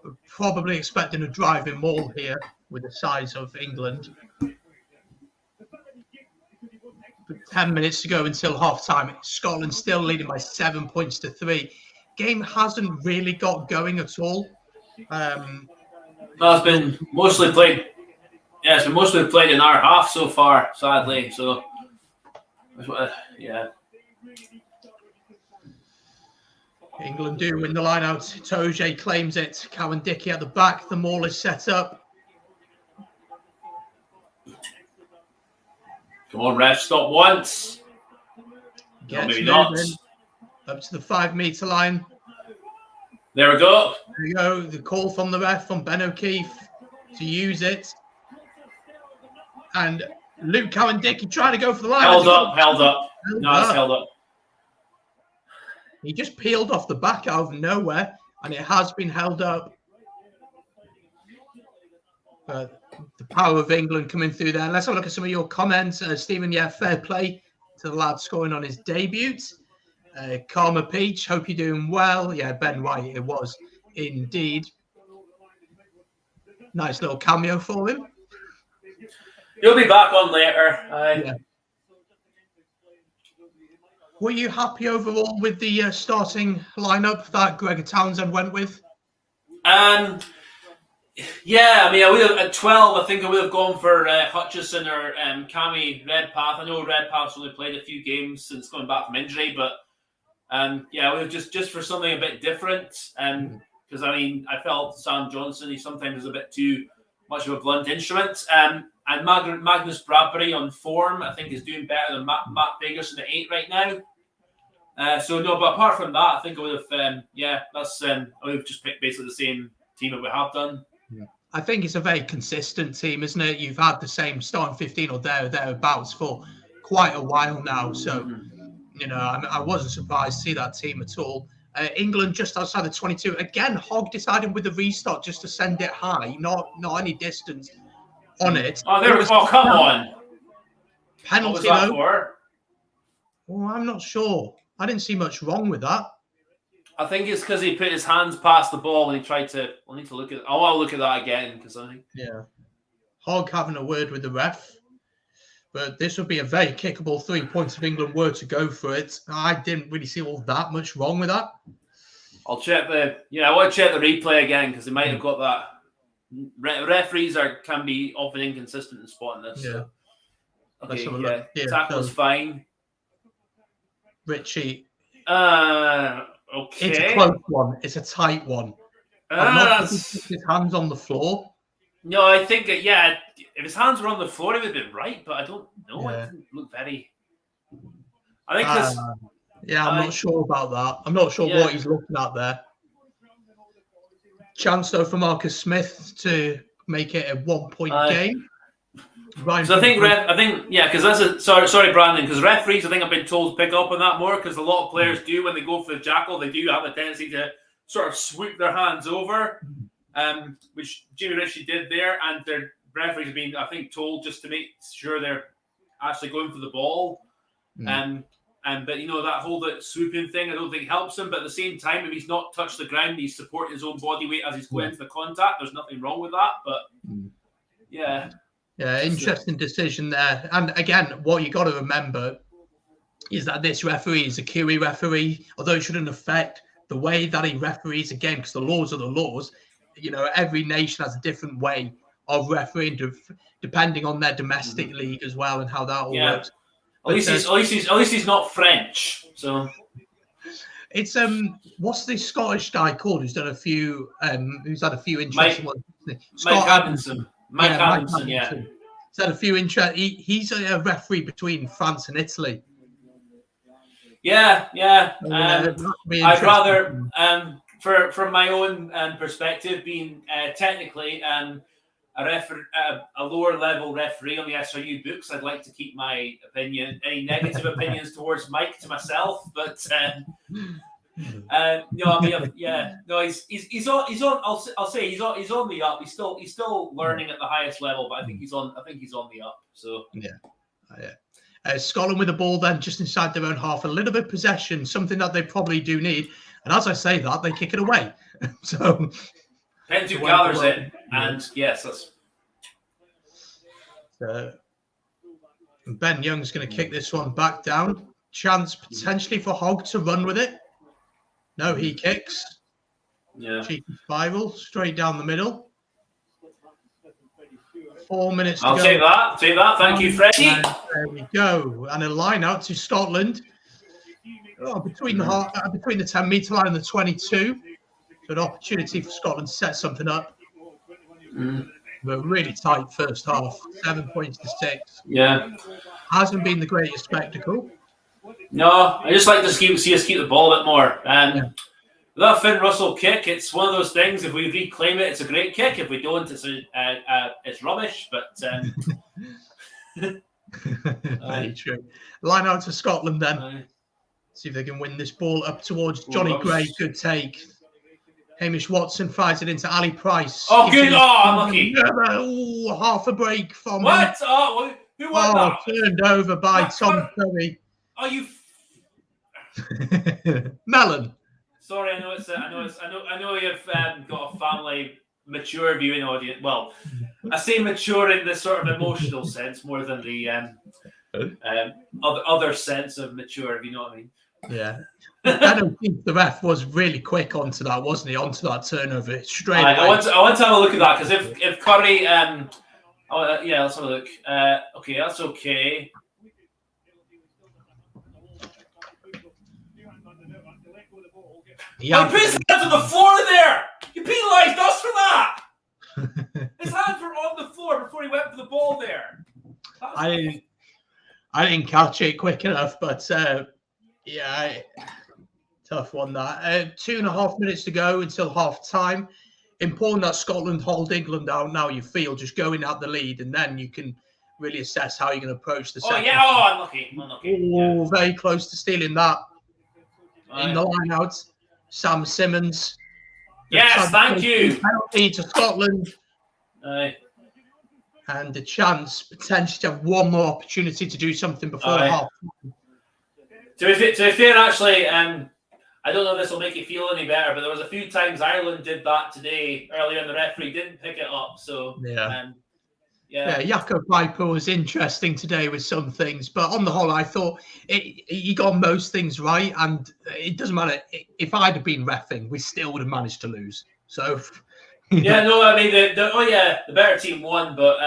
We're probably expecting a driving maul here with the size of England. 10 minutes to go until half time. Scotland still leading by 7 points to 3. Game hasn't really got going at all. It's been mostly played. Yeah, it's been mostly played in our half so far, sadly. So, England do win the line out. Toje claims it. Cowan-Dickie at the back. The maul is set up. Come on, ref, stop once. Maybe not. Up to the 5 meter line. There we go. There you go. The call from the ref, from Ben O'Keefe, to use it. And Luke Cowan-Dickie trying to go for the line. Held up. No, it's held up. He just peeled off the back out of nowhere, and it has been held up. The power of England coming through there. Let's have a look at some of your comments. Stephen, fair play to the lad scoring on his debut. Karma Peach, hope you're doing well. Yeah, Ben White, it was indeed. Nice little cameo for him. He'll be back on later. Yeah. Were you happy overall with the starting lineup that Gregor Townsend went with? Yeah, I mean, I would have, at 12, I think I would have gone for Hutchison or Cammy Redpath. I know Redpath's only played a few games since coming back from injury, but yeah, I would have just for something a bit different. Because, I mean, I felt Sam Johnson, he sometimes is a bit too much of a blunt instrument. And Magnus Bradbury on form, I think, is doing better than Matt Fagerson at 8 right now. So, no, but apart from that, I think I would have, I would have just picked basically the same team that we have done. Yeah. I think it's a very consistent team, isn't it? You've had the same starting 15 or thereabouts for quite a while now. So, you know, I wasn't surprised to see that team at all. England just outside the 22. Again, Hogg decided with the restart just to send it high, not any distance on it. Oh, there we go. Come on. Penalty, what was that for? Well, I'm not sure. I didn't see much wrong with that. I think it's because he put his hands past the ball when he tried to. I'll need to look at. I'll look at that again because I think. Yeah, Hogg having a word with the ref, but this would be a very kickable 3 points if England were to go for it. I didn't really see all that much wrong with that. I'll check the. Yeah, I want to check the replay again because they might have got that. Referees can be often inconsistent in spotting this. Yeah. Okay. Yeah. Tackle's fine. Richie. Okay. It's a close one. It's a tight one. His hands on the floor. No, I think if his hands were on the floor, he would have been right, but I don't know. Yeah. It didn't look very. I think this. I'm not sure about that. I'm not sure what he's looking at there. Chance though for Marcus Smith to make it a 1 point game. So I think because that's a sorry Brandon, because referees I think I've been told to pick up on that more because a lot of players do when they go for the jackal, they do have a tendency to sort of swoop their hands over, which Jimmy Ritchie did there, and their referees have been I think told just to make sure they're actually going for the ball, but you know that whole swooping thing I don't think helps him, but at the same time if he's not touched the ground, he's supporting his own body weight as he's going into the contact. There's nothing wrong with that, but yeah. Yeah, interesting decision there. And again, what you got to remember is that this referee is a Kiwi referee, although it shouldn't affect the way that he referees a game because the laws are the laws. You know, every nation has a different way of refereeing depending on their domestic league as well and how that all works. At least he's not French. So it's what's the Scottish guy called who's done a few who's had a few interesting ones? Mike Adamson. Mike Adamson. He's had a few interest. He's a referee between France and Italy. Yeah. I'd rather, from my own perspective, being technically a lower level referee on the SRU books, I'd like to keep my opinion, any negative opinions towards Mike to myself. But he's on. I'll say he's on the up. He's still learning at the highest level, but I think he's on the up. So Scotland with the ball then just inside their own half, a little bit of possession, something that they probably do need. And as I say that, they kick it away. So Pentu gathers it, and yes, that's. Ben Young's going to kick this one back down. Chance potentially for Hogg to run with it. No, he kicks. Yeah. Cheeky spiral straight down the middle. 4 minutes to go. I'll take that. Thank you, Freddie. And there we go. And a line out to Scotland. Between the 10-metre line and the 22. So an opportunity for Scotland to set something up. But really tight first half. 7 points to 6. Yeah. Hasn't been the greatest spectacle. No, I just like to see us keep the ball a bit more. That Finn Russell kick, it's one of those things. If we reclaim it, it's a great kick. If we don't, it's rubbish. But very true. Line out to Scotland then. See if they can win this ball up towards Johnny Gray. Good take. Hamish Watson fires it into Ali Price. Oh, good. Unlucky. Half a break from what? him. Oh, who won that? Turned over by Tom Curry. Are you Melon? Sorry, I know you've got a family mature viewing audience. Well, I say mature in the sort of emotional sense more than the other sense of mature, if you know what I mean. Yeah. I don't think the ref was really quick onto that, wasn't he? Onto that turnover straight away. I want to have a look at that, because if Curry, yeah, let's have a look. Okay, that's okay. Yeah, he put his hands on the floor there. You penalised us for that. His hands were on the floor before he went for the ball there. I didn't catch it quick enough, but yeah, tough one that. 2.5 minutes to go until half time. Important that Scotland hold England out now, you feel, just going out the lead, and then you can really assess how you're going to approach the second. Unlucky. Oh, very close to stealing that. In the line out, Sam Simmons. Yes, thank you. Penalty to Scotland. And a chance potentially to have one more opportunity to do something before half. To be fair, actually, I don't know if this will make you feel any better, but there was a few times Ireland did that today earlier, and the referee didn't pick it up. So yeah, Jakob Piper was interesting today with some things, but on the whole, I thought he got most things right, and it doesn't matter. If I'd have been reffing, we still would have managed to lose. So. Yeah, no, I mean, the better team won, but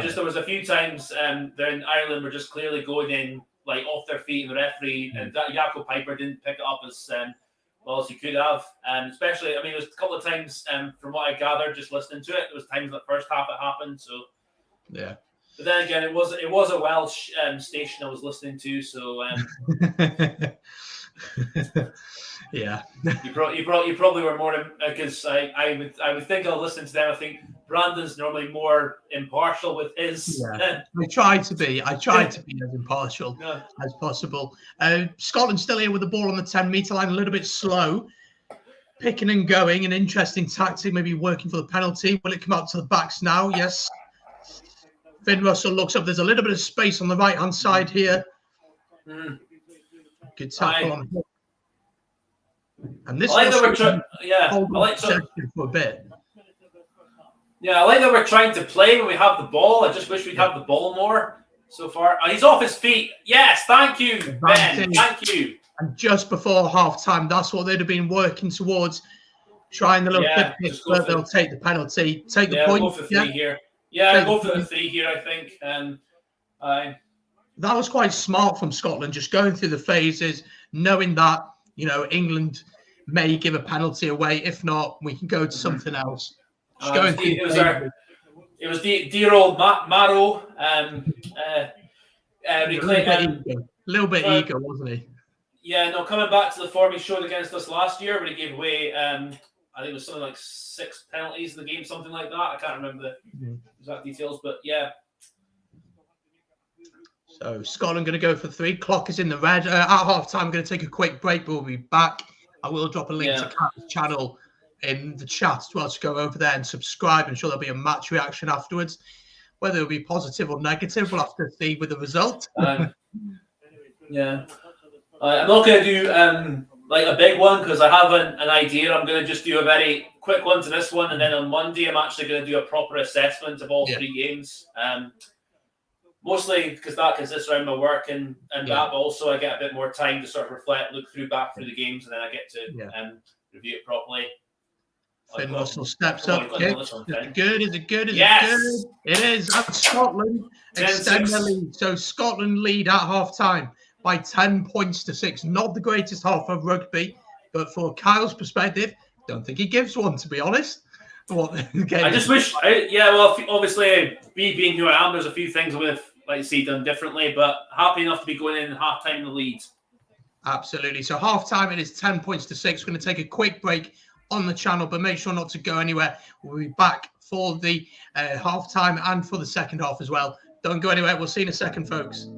just there was a few times then Ireland were just clearly going in like off their feet, and the referee and Jakob Piper didn't pick it up as well as he could have. Especially, I mean, there was a couple of times from what I gathered just listening to it. There was times in the first half it happened. So yeah. But then again, it was a Welsh station I was listening to, so. Yeah, you probably were more, because I would think I'll listen to them. I think Brandon's normally more impartial with his. Yeah. I try to be as impartial as possible. Scotland still here with the ball on the 10-meter line, a little bit slow, picking and going. An interesting tactic, maybe working for the penalty. Will it come out to the backs now? Yes. Finn Russell looks up. There's a little bit of space on the right-hand side here. Good tackle on him. And this for a bit. Yeah, I like that we're trying to play when we have the ball. I just wish we'd have the ball more so far. He's off his feet. Yes, thank you, Ben. Thank you. And just before half-time, that's what they'd have been working towards, trying the little bit, but they'll take the penalty, take the point. Go for 3 here. Yeah, go for the 3 here, I think. That was quite smart from Scotland, just going through the phases, knowing that, England may give a penalty away. If not, we can go to something else. It was the dear old Maro. A little bit eager, wasn't he? Yeah, no, coming back to the form he showed against us last year, where he gave away, I think it was something like 6 penalties in the game, something like that. I can't remember the exact details, but yeah. So Scotland going to go for 3. Clock is in the red. At half-time, I'm going to take a quick break, but we'll be back. I will drop a link to Cat's channel in the chat as well to go over there and subscribe. I'm sure there'll be a match reaction afterwards. Whether it'll be positive or negative, we'll have to see with the result. Yeah. I'm not going to do like a big one, because I have an idea. I'm going to just do a very quick one to this one, and then on Monday I'm actually going to do a proper assessment of all 3 games. Mostly because that consists around my work and that, but also I get a bit more time to sort of reflect, look back through the games, and then I get to review it properly. Finn Russell steps up. Is it good? Is it good? Is it good? It is. And Scotland extend the lead. So Scotland lead at half-time by 10 points to 6. Not the greatest half of rugby, but for Kyle's perspective, don't think he gives one, to be honest. I just wish, obviously, me being who I am, there's a few things I would have, done differently, but happy enough to be going in half-time in the lead. Absolutely. So half-time, it is 10 points to 6. We're going to take a quick break on the channel, but make sure not to go anywhere. We'll be back for the half-time and for the second half as well. Don't go anywhere. We'll see you in a second, folks.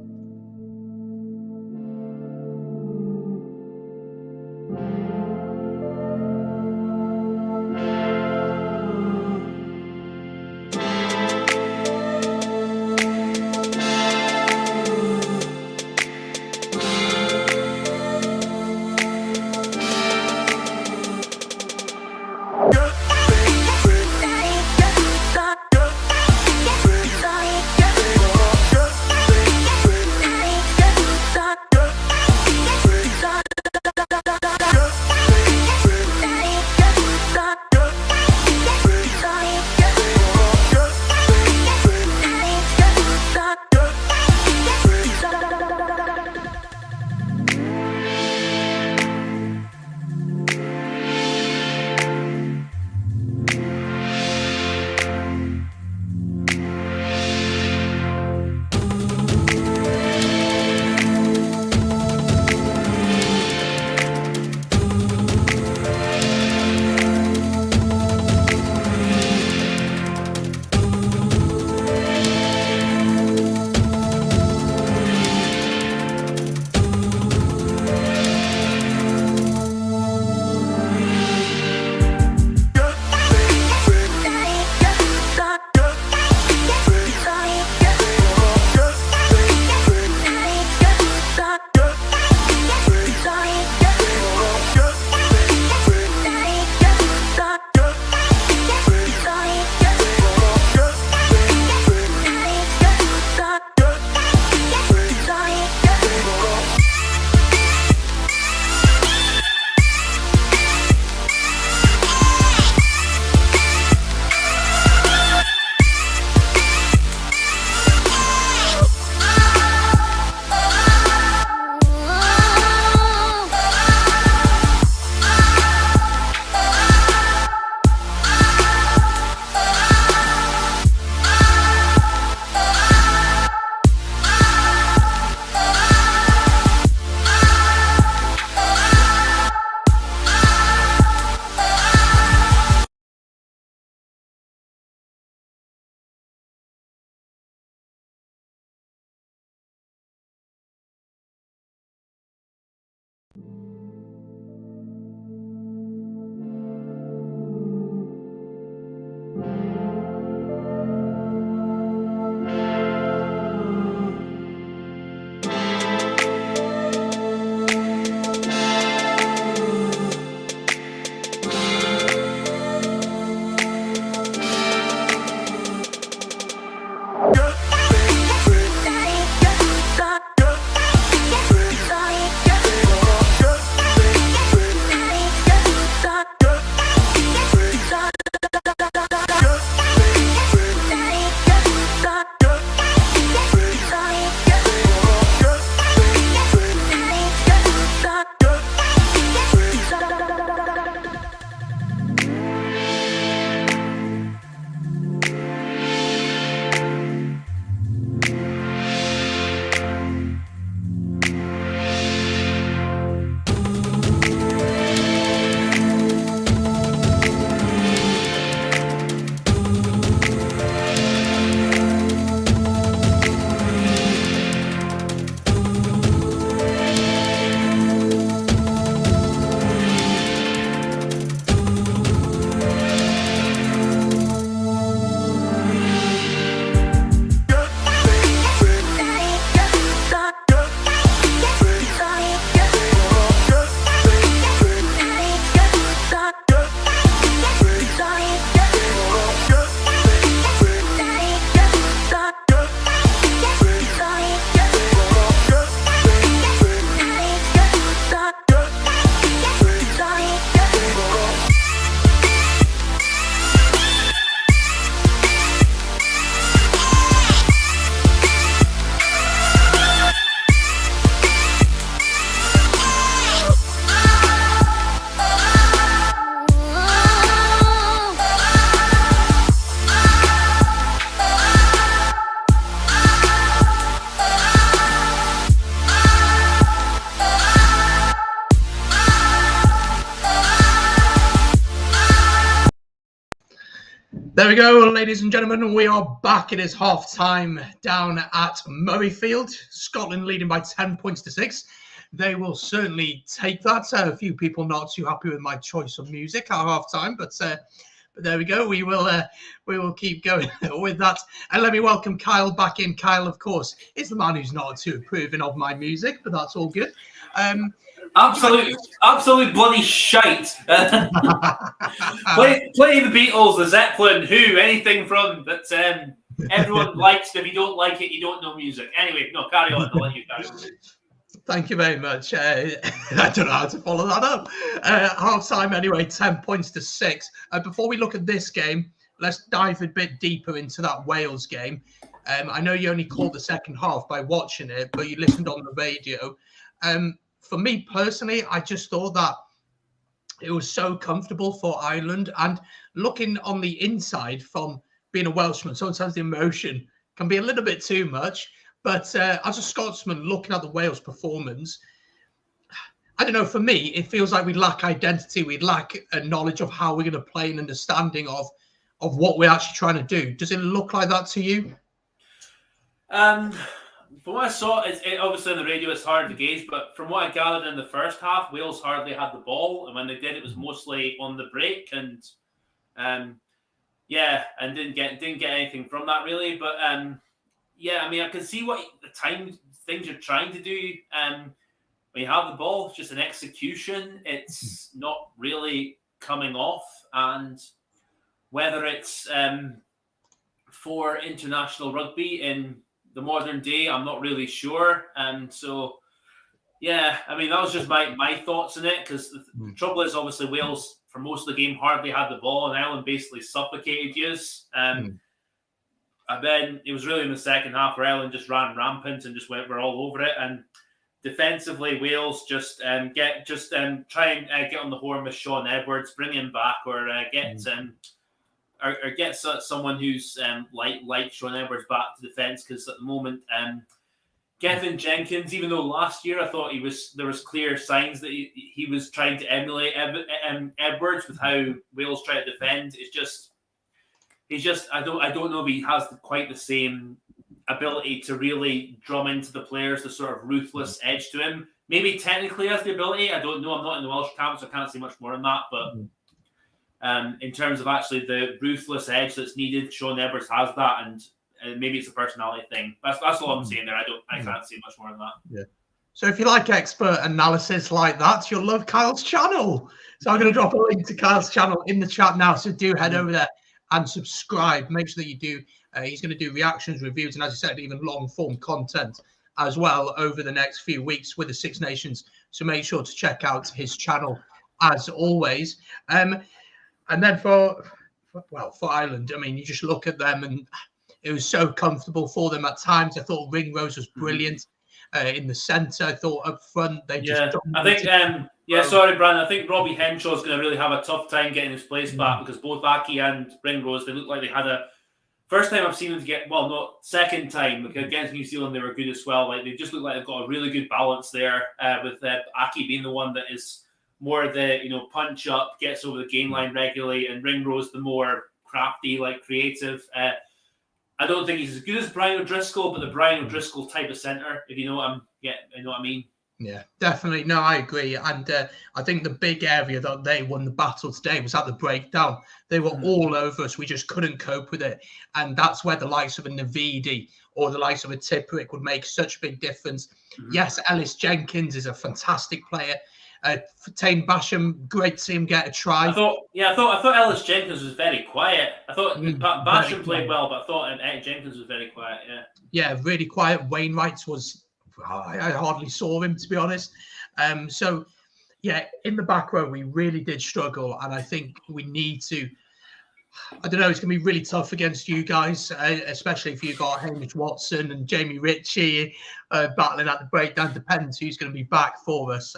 There we go, ladies and gentlemen. We are back. It is half-time down at Murrayfield. Scotland leading by 10 points to 6. They will certainly take that. A few people not too happy with my choice of music at half-time, but there we go. We will keep going with that. And let me welcome Kyle back in. Kyle, of course, is the man who's not too approving of my music, but that's all good. Absolute bloody shite. Play the Beatles, the Zeppelin, Who, anything from that everyone likes. If you don't like it, you don't know music. Anyway, no, carry on. I'll let you carry on. Thank you very much. I don't know how to follow that up. Half time anyway, 10 points to 6. Before we look at this game, let's dive a bit deeper into that Wales game. I know you only caught the second half by watching it, but you listened on the radio. For me personally, I just thought that it was so comfortable for Ireland. And looking on the inside from being a Welshman, sometimes the emotion can be a little bit too much. But as a Scotsman looking at the Wales performance, I don't know, for me, it feels like we lack identity. We lack a knowledge of how we're going to play and understanding of what we're actually trying to do. Does it look like that to you? From what I saw, obviously on the radio it's hard to gauge, but from what I gathered in the first half, Wales hardly had the ball, and when they did, it was mostly on the break, and and didn't get anything from that really. But I mean, I can see what the things you're trying to do. When you have the ball, it's just an execution. It's not really coming off, and whether it's for international rugby in the modern day, I'm not really sure. So, yeah, I mean, that was just my thoughts on it, because the trouble is, obviously, Wales, for most of the game, hardly had the ball, and Ireland basically suffocated yous. And then it was really in the second half where Ireland just ran rampant and just we're all over it. And defensively, Wales just try and get on the horn with Sean Edwards, bring him back, or get someone who's like Sean Edwards back to defence, because at the moment, Gethin Jenkins, even though last year I thought there was clear signs that he was trying to emulate Edwards with how Wales try to defend. I don't know if he has quite the same ability to really drum into the players, the sort of ruthless edge to him. Maybe technically has the ability. I don't know. I'm not in the Welsh camp, so I can't say much more on that, but. In terms of actually the ruthless edge that's needed, Sean Edwards has that, and maybe it's a personality thing. That's all I'm saying there. I can't say much more than that. Yeah. So if you like expert analysis like that, you'll love Kyle's channel. So I'm going to drop a link to Kyle's channel in the chat now. So do head over there and subscribe. Make sure that you do. He's going to do reactions, reviews, and as I said, even long form content as well over the next few weeks with the Six Nations. So make sure to check out his channel as always. And then for Ireland, I mean, you just look at them and it was so comfortable for them at times. I thought Ringrose was brilliant in the centre. I thought up front they just dominated. I think, sorry, Brandon. I think Robbie Henshaw's going to really have a tough time getting his place back, because both Aki and Ringrose, they look like they had a first time I've seen them second time. Like against New Zealand, they were good as well. Like they just look like they've got a really good balance there, with Aki being the one that is more the punch up, gets over the game line regularly, and Ringrose the more crafty, like creative. I don't think he's as good as Brian O'Driscoll, but the Brian O'Driscoll type of centre, if you know what I mean. Yeah, definitely. No, I agree. And I think the big area that they won the battle today was at the breakdown. They were all over us. We just couldn't cope with it. And that's where the likes of a Navidi or the likes of a Tipuric would make such a big difference. Yes, Ellis Jenkins is a fantastic player. Tane Basham, great to see him get a try. I thought Ellis Jenkins was very quiet. I thought Basham played well, but I thought Jenkins was very quiet. Yeah, really quiet. Wainwright was, I hardly saw him, to be honest. So, yeah, in the back row, we really did struggle, and I think we need to. I don't know, it's going to be really tough against you guys, especially if you've got Hamish Watson and Jamie Ritchie battling at the breakdown. Depends who's going to be back for us.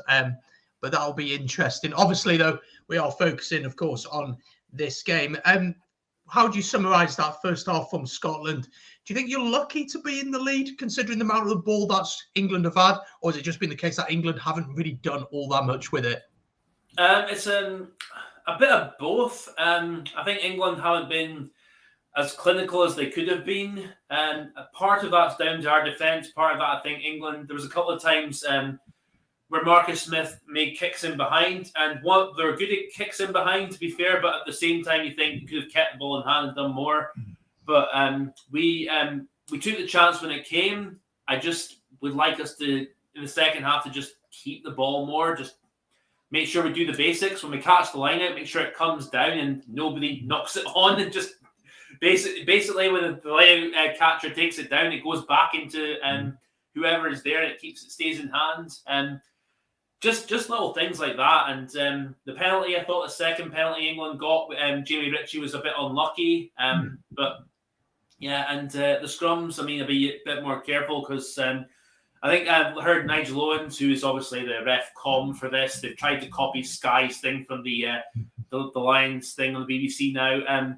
But that'll be interesting. Obviously, though, we are focusing, of course, on this game. How do you summarise that first half from Scotland? Do you think you're lucky to be in the lead, considering the amount of the ball that England have had? Or has it just been the case that England haven't really done all that much with it? It's a bit of both. I think England haven't been as clinical as they could have been. And part of that's down to our defence. Part of that, I think, England. There was a couple of times where Marcus Smith made kicks in behind, and they're good at kicks in behind, to be fair. But at the same time, you think you could have kept the ball in hand and done more. But we took the chance when it came. I just would like us to, in the second half, to just keep the ball more. Just make sure we do the basics. When we catch the line out, make sure it comes down and nobody knocks it on. And just basically when the line out catcher takes it down, it goes back into whoever is there, and it stays in hand. And just little things like that. And the penalty, I thought the second penalty England got, Jamie Ritchie was a bit unlucky. But yeah, and the scrums, I mean, I'll be a bit more careful because I think I've heard Nigel Owens, who is obviously the ref com for this. They've tried to copy Sky's thing from the Lions thing on the BBC now.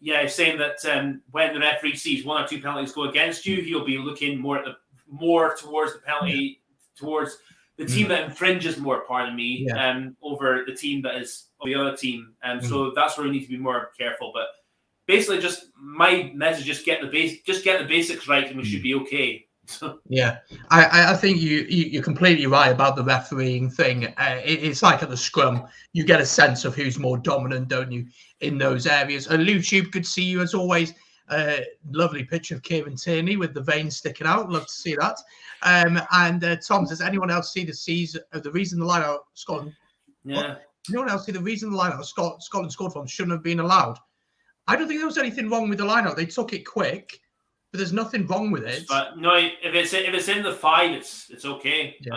He's saying that when the referee sees one or two penalties go against you, he'll be looking more towards the penalty, towards the team that infringes more, over the team that is the other team. So that's where we need to be more careful. But basically, just my message: just get the basics right, and we should be okay. Yeah, I think you're completely right about the refereeing thing. It's like at the scrum, you get a sense of who's more dominant, don't you, in those areas. YouTube, good to see you as always. Lovely picture of Kieran Tierney with the veins sticking out. Love to see that. And Tom, does anyone else see the reason the line-out Scotland? Yeah. Anyone else see the reason the line-out Scotland scored from shouldn't have been allowed? I don't think there was anything wrong with the line-out. They took it quick. But there's nothing wrong with it. But no, if it's in the 5, it's okay. Yeah.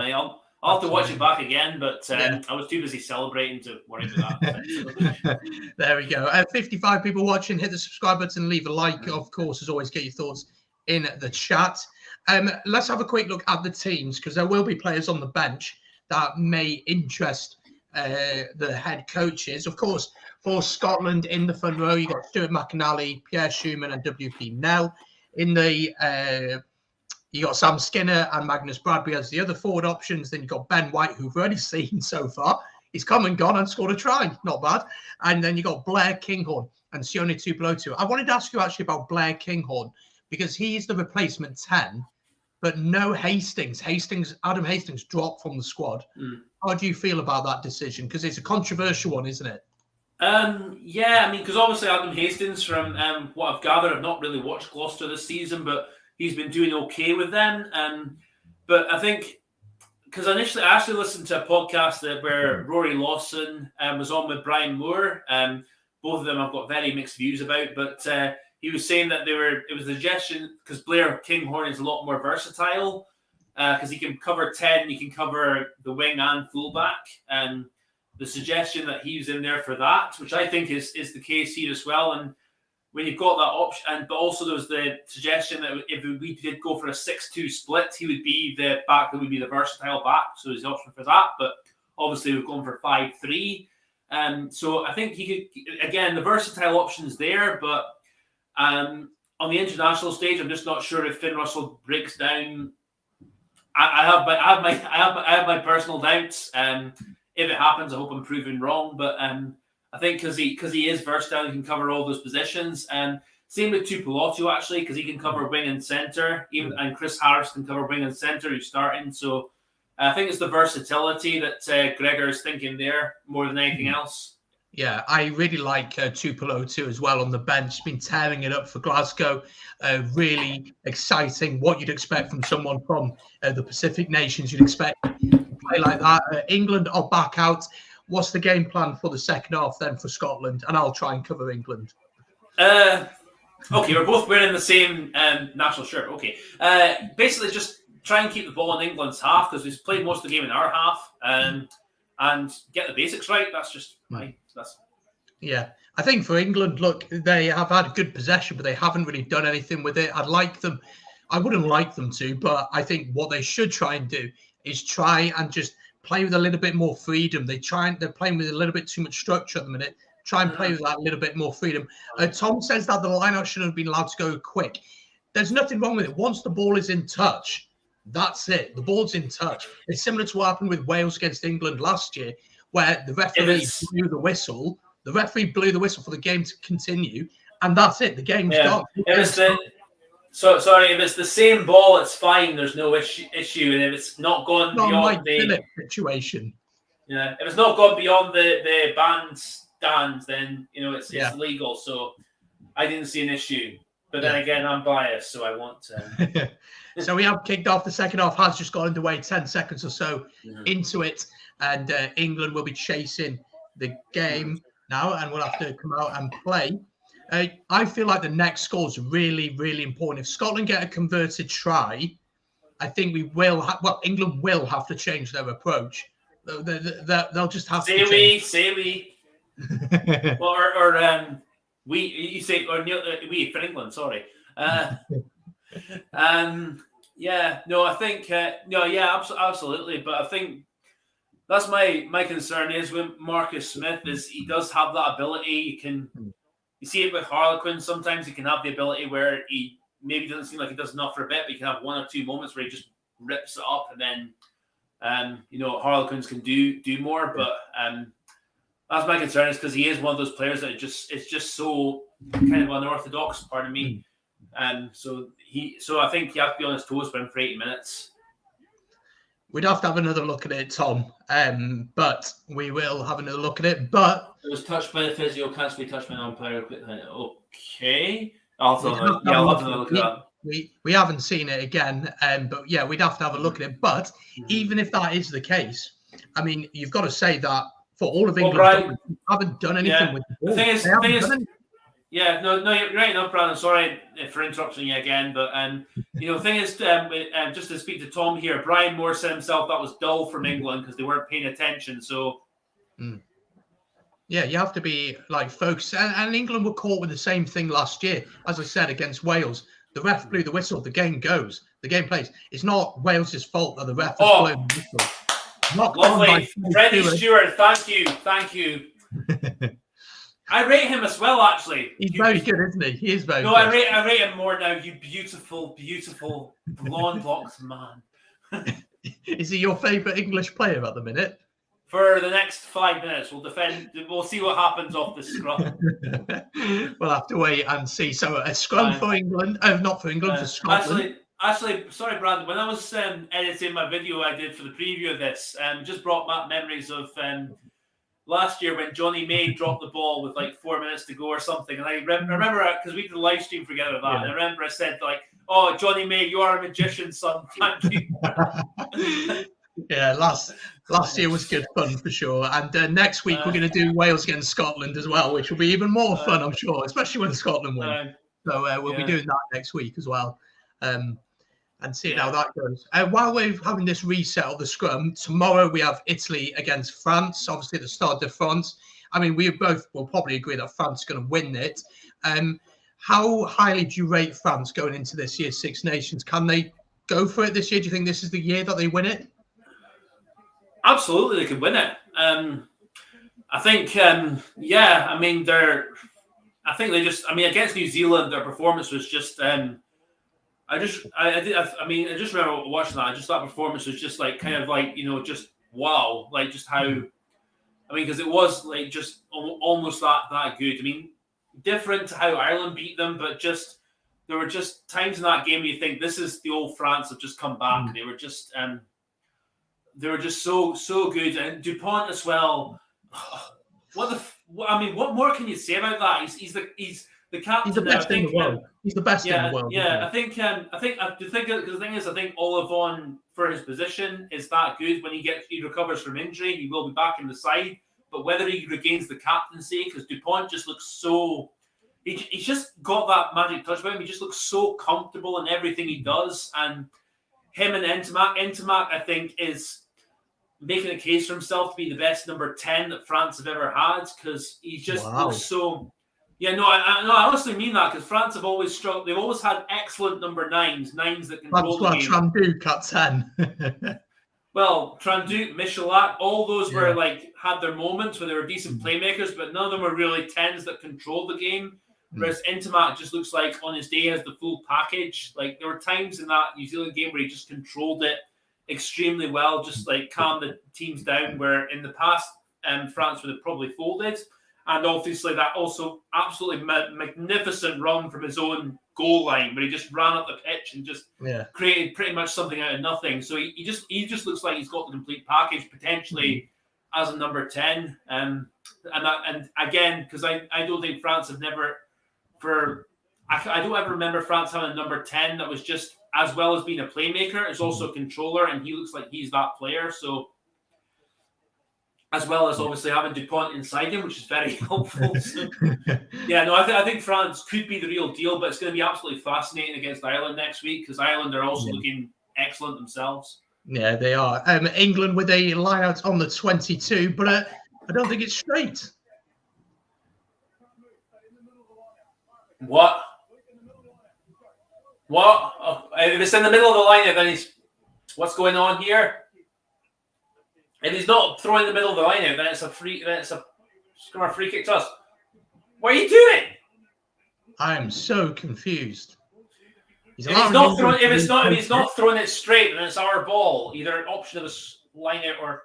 I'll have to watch it back again, but I was too busy celebrating to worry about that. There we go. 55 people watching. Hit the subscribe button, leave a like. Of course, as always, get your thoughts in the chat. Let's have a quick look at the teams because there will be players on the bench that may interest the head coaches. Of course, for Scotland in the front row, you've got Stuart McAnally, Pierre Schumann, and WP Nell. In the you got Sam Skinner and Magnus Bradbury as the other forward options. Then you've got Ben White, who we've already seen so far. He's come and gone and scored a try. Not bad. And then you got Blair Kinghorn and Sione Tupelotu. I wanted to ask you actually about Blair Kinghorn because he's the replacement 10, but no Hastings. Adam Hastings dropped from the squad. How do you feel about that decision? Because it's a controversial one, isn't it? Yeah, I mean, because obviously Adam Hastings, from what I've gathered, I've not really watched Gloucester this season, but he's been doing okay with them. But I think, because initially I actually listened to a podcast where Rory Lawson was on with Brian Moore. Both of them I've got very mixed views about, but he was saying that it was a suggestion, because Blair Kinghorn is a lot more versatile, because he can cover 10, he can cover the wing and fullback. The suggestion that he's in there for that, which I think is the case here as well. And when you've got that option, but also there was the suggestion that if we did go for a 6-2 split, he would be the back that would be the versatile back. So there's the option for that. But obviously we've gone for 5-3. So I think he could, again, the versatile option's there, but on the international stage, I'm just not sure if Finn Russell breaks down. I have my personal doubts. If it happens, I hope I'm proven wrong. But I think because he is versatile, he can cover all those positions. Same with Tupelotu, actually, because he can cover wing and centre. And Chris Harris can cover wing and centre, who's starting. So I think it's the versatility that Gregor is thinking there more than anything else. Yeah, I really like Tupelotu as well on the bench. He's been tearing it up for Glasgow. Really exciting. What you'd expect from someone from the Pacific nations. You'd expect play like that. England are back out. What's the game plan for the second half then for Scotland? And I'll try and cover England. Okay, we're both wearing the same national shirt. Okay. Basically, just try and keep the ball in England's half because we've played most of the game in our half and get the basics right. That's just Yeah. I think for England, look, they have had good possession, but they haven't really done anything with it. I wouldn't like them to, but I think what they should try and do is try and just play with a little bit more freedom. They're playing with a little bit too much structure at the minute. Try and play with that little bit more freedom. Tom says that the lineout shouldn't have been allowed to go quick. There's nothing wrong with it. Once the ball is in touch, that's it. The ball's in touch. It's similar to what happened with Wales against England last year, where the referee blew the whistle. The referee blew the whistle for the game to continue, and that's it. The game's gone. If it's the same ball, it's fine. There's no issue. And if it's not gone beyond the situation, if it's not gone beyond the bandstand, then it's legal. So I didn't see an issue. But then again, I'm biased, so I want to. So we have kicked off. The second half has just got underway, 10 seconds or so into it, and England will be chasing the game now, and we'll have to come out and play. I feel like the next score is really, really important. If Scotland get a converted try, I think we will England will have to change their approach. They'll just have to change. Say we. We, you say, or we for England, sorry. I think, absolutely. But I think that's my concern is with Marcus Smith is he does have that ability. You see it with Harlequin. Sometimes he can have the ability where he maybe doesn't seem like he does enough for a bit, but he can have one or two moments where he just rips it up, and then, Harlequins can do more. But that's my concern is because he is one of those players that it's just so kind of unorthodox, pardon me. So I think you have to be on his toes for him for 80 minutes. We'd have to have another look at it, Tom. But we will have another look at it. But it was touched by the physio, can't be touched by an umpire. Okay. I'll have to look at that. We haven't seen it again, but yeah, we'd have to have a look at it. But even if that is the case, I mean, you've got to say that for all of England, haven't done anything with the ball. The thing is, you're right enough, Brandon. Sorry for interrupting you again, but the thing is, just to speak to Tom here, Brian Moore said himself that was dull from England because they weren't paying attention. So, yeah, you have to be focused. And England were caught with the same thing last year, as I said, against Wales. The ref blew the whistle. The game goes. The game plays. It's not Wales's fault that the ref has blown the whistle. Lovely. Freddie Stewart, thank you. I rate him as well, actually. He's very good, isn't he? He is very good. I rate him more now, you beautiful, beautiful, blonde-locked man. Is he your favourite English player at the minute? For the next 5 minutes, we'll defend. We'll see what happens off the scrum. We'll have to wait and see. So a scrum for England. Not for England, for Scotland. Actually, sorry, Brandon. When I was editing my video I did for the preview of this, just brought back memories of last year when Johnny May dropped the ball with 4 minutes to go or something. And I remember because we did a live stream together that. Yeah. And I remember I said "Oh, Johnny May, you are a magician, son. Thank you." Yeah, last year was good fun for sure. And next week we're going to do Wales against Scotland as well, which will be even more fun, I'm sure, especially when Scotland win. So we'll be doing that next week as well. And see how that goes. While we're having this reset of the scrum, tomorrow we have Italy against France, obviously at the Stade de France. I mean, we both will probably agree that France is going to win it. How highly do you rate France going into this year's Six Nations? Can they go for it this year? Do you think this is the year that they win it? Absolutely, they could win it. I think, I mean, against New Zealand, their performance was just... I just remember watching that. That performance was just just wow, just how, because it was just almost that good. I mean, different to how Ireland beat them, but there were just times in that game where you think this is the old France have just come back. They were just so good, and Dupont as well. What more can you say about that? He's the captain. He's the best in the world. He's the best in the world. Yeah, I think the thing is, I think Olivon for his position is that good. When he recovers from injury, he will be back in the side. But whether he regains the captaincy, because Dupont just looks so, he's just got that magic touch about him. He just looks so comfortable in everything he does. And him and Ntamack, I think, is making a case for himself to be the best number 10 that France have ever had, because he just looks so. Yeah, no, I honestly mean that, because France have always struggled. They've always had excellent number nines that control the game. Tranduc at 10. Well, Tranduc, Michelak, all those were had their moments where they were decent playmakers, but none of them were really 10s that controlled the game. Whereas Ntamack just looks like on his day has the full package. There were times in that New Zealand game where he just controlled it extremely well, just calmed the teams down, where in the past France would have probably folded. And obviously that also absolutely magnificent run from his own goal line, where he just ran up the pitch and just created pretty much something out of nothing. So he just looks like he's got the complete package potentially as a number 10. And again, because I don't think France have never I don't ever remember France having a number 10 that was just, as well as being a playmaker, is also a controller, and he looks like he's that player. So, as well as obviously having Dupont inside him, which is very helpful. So, I think France could be the real deal, but it's going to be absolutely fascinating against Ireland next week, because Ireland are also looking excellent themselves. Yeah, they are. England with a line out on the 22, but I don't think it's straight. What? Oh, if it's in the middle of the line, then what's going on here? If he's not throwing the middle of the line out, then it's a free. Then it's a free kick to us. What are you doing? I am so confused. If he's not throwing it straight, then it's our ball. Either an option of a line out, or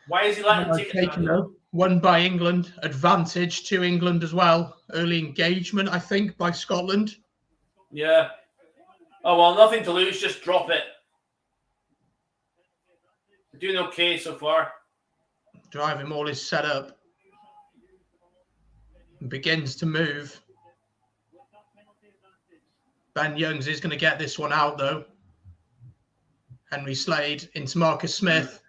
why is he letting him take it? Won by England. Advantage to England as well. Early engagement, I think, by Scotland. Yeah. Oh, well, nothing to lose. Just drop it. We're doing okay so far. Driving all is set up. Begins to move. Ben Youngs is going to get this one out, though. Henry Slade into Marcus Smith.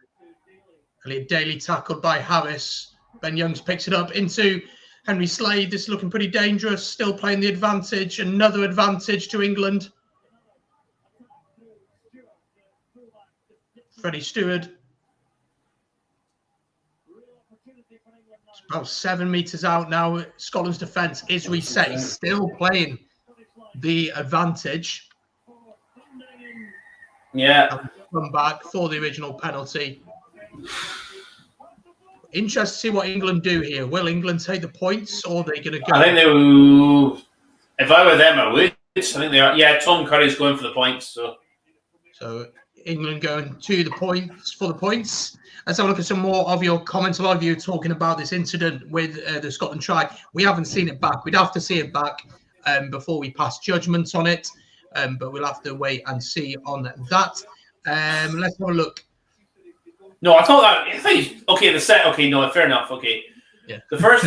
Elliot Daly tackled by Harris. Ben Youngs picks it up into Henry Slade. This is looking pretty dangerous. Still playing the advantage. Another advantage to England. Freddie Stewart. It's about 7 meters out now. Scotland's defence is reset. He's still playing the advantage. Yeah. Come back for the original penalty. Interested to see what England do here. Will England take the points, or are they going to go? I think they will. If I were them, I would. I think they are. Yeah, Tom Curry's going for the points. So England going to the points for the points. Let's have a look at some more of your comments. A lot of you talking about this incident with the Scotland try. We haven't seen it back. We'd have to see it back before we pass judgments on it. But we'll have to wait and see on that. Let's have a look. No, I thought okay. The set. Okay, no, fair enough. Okay. Yeah. The first.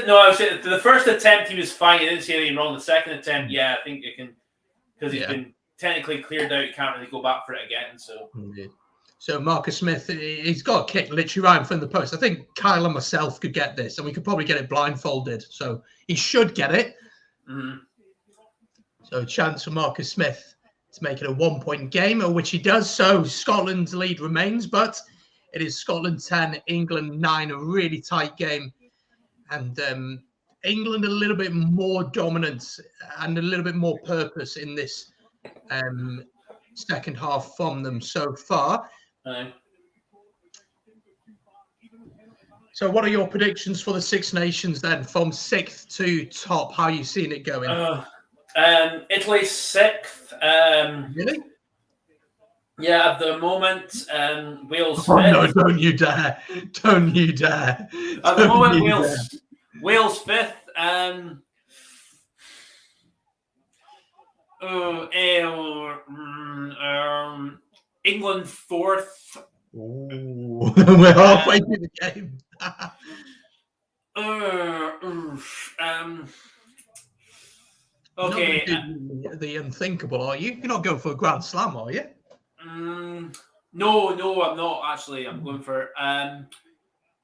No, I was saying the first attempt he was fine. He didn't see anything wrong. The second attempt, I think it can, because he's been technically cleared out. You can't really go back for it again. So. Indeed. So Marcus Smith, he's got a kick literally right in front of the post. I think Kyle and myself could get this, and we could probably get it blindfolded. So he should get it. Mm-hmm. So a chance for Marcus Smith to make it a 1-point game, which he does. So Scotland's lead remains, but it is Scotland 10, England 9, a really tight game. And England a little bit more dominant and a little bit more purpose in this second half from them so far. So what are your predictions for the Six Nations then, from 6th to top? How are you seeing it going? Italy 6th. Really? Yeah, at the moment, Wales 5th. Oh, no, don't you dare. Don't you dare. At the moment, Wales 5th. England 4th. Ooh, we're halfway through the game. Okay. The unthinkable, are you? You're not going for a Grand Slam, are you? No, I'm not actually. I'm going for. I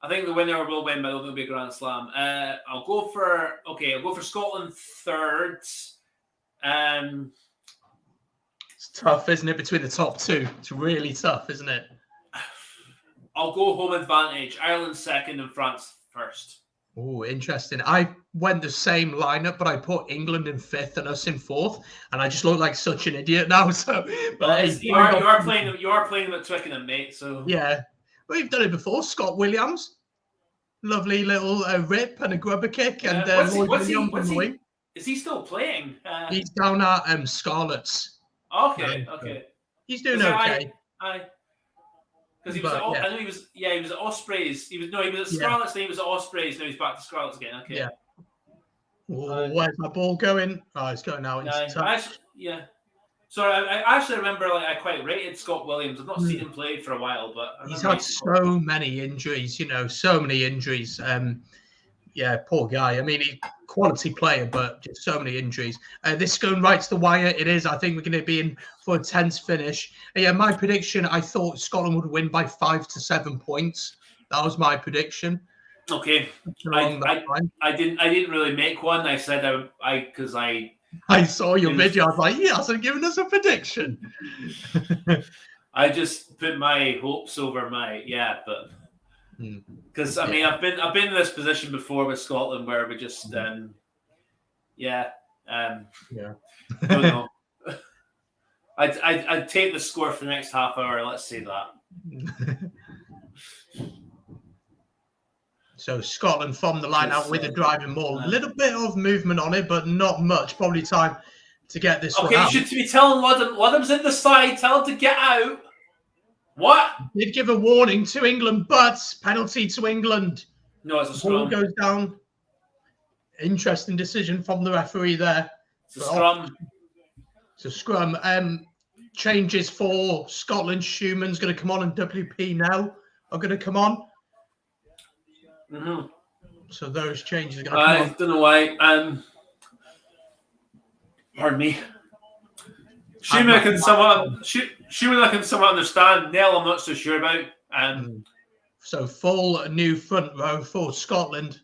think the winner will win, but it'll be a Grand Slam. I'll go for Scotland 3rd. It's tough, isn't it, between the top two? It's really tough, isn't it? I'll go home advantage. Ireland 2nd and France 1st. Oh, interesting. I went the same lineup, but I put England in 5th and us in 4th, and I just look like such an idiot now. So, but you are playing at Twickenham, mate. So yeah, we've done it before. Scott Williams, lovely little rip and a grubber kick, and is he still playing? He's down at Scarlets. Okay. He's doing okay. Because he was I know he was at Ospreys. He was at Scarlets, then he was at Ospreys, now he's back to Scarlets again. Okay. Yeah. Where's my ball going? Oh, it's going out. Sorry, I actually remember I quite rated Scott Williams. I've not seen him play for a while, but he's had so many injuries, so many injuries. Poor guy. I mean, he's a quality player, but just so many injuries. This is going right to the wire. It is. I think we're going to be in for a tense finish. My prediction, I thought Scotland would win by 5 to 7 points. That was my prediction. Okay. I didn't really make one. I said I saw your video. I was like, he hasn't given us a prediction. I just put my hopes over but because I mean I've been in this position before with Scotland where we just don't know. I'd take the score for the next half hour. Let's say that. So Scotland from the line out with a driving ball. A little bit of movement on it, but not much. Probably time to get this one out. Okay, you should be telling Ludham's in the side. Tell him to get out. What? Did give a warning to England, but penalty to England. No, it's a scrum. Ball goes down. Interesting decision from the referee there. It's a scrum. It's a scrum. Changes for Scotland. Schumann's going to come on, and WP now are going to come on. Mm-hmm. So those changes are going to come on. I don't know why. Pardon me. Schumann I can somewhat understand. Nell, I'm not so sure about. So full new front row for Scotland.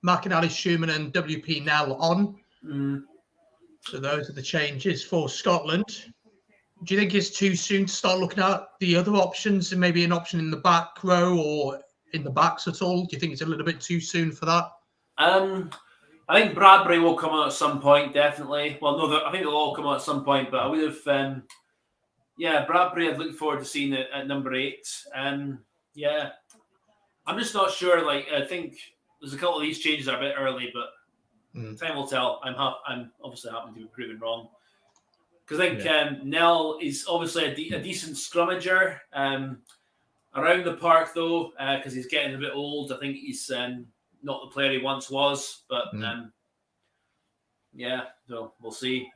McInally, Schumann, and WP Nell on. So those are the changes for Scotland. Do you think it's too soon to start looking at the other options and maybe an option in the back row or in the backs at all? Do you think it's a little bit too soon for that? I think Bradbury will come out at some point, definitely. Well, no, I think they'll all come out at some point, but I would have, Bradbury I'd look forward to seeing it at number 8. I'm just not sure. I think there's a couple of these changes are a bit early, but time will tell. I'm obviously happy to be proven wrong. Because I think Nell is obviously a decent scrummager. Around the park, though, because he's getting a bit old. I think he's not the player he once was. But, so we'll see.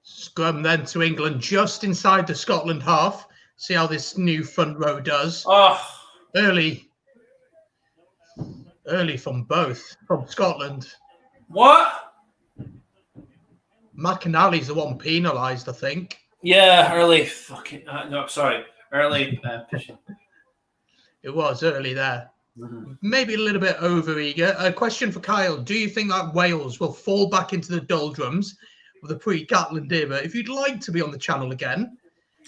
Scrum then to England, just inside the Scotland half. See how this new front row does. Oh. Early from both, from Scotland. What? McInally's the one penalised, I think. Yeah, early. Early pitching. It was early there. Maybe a little bit over eager. A question for Kyle. Do you think that Wales will fall back into the doldrums of the pre-Gatland era? If you'd like to be on the channel again,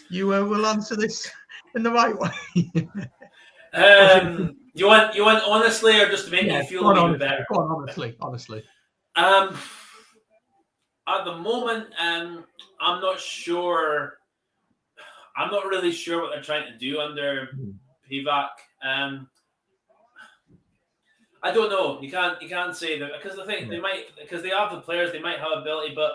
you will answer this in the right way. You want honestly, or just to make you feel a little bit better? Go on, honestly. At the moment, I'm not sure. I'm not really sure what they're trying to do under Pivac. I don't know. You can't say that because the thing they might, because they have the players, they might have ability, but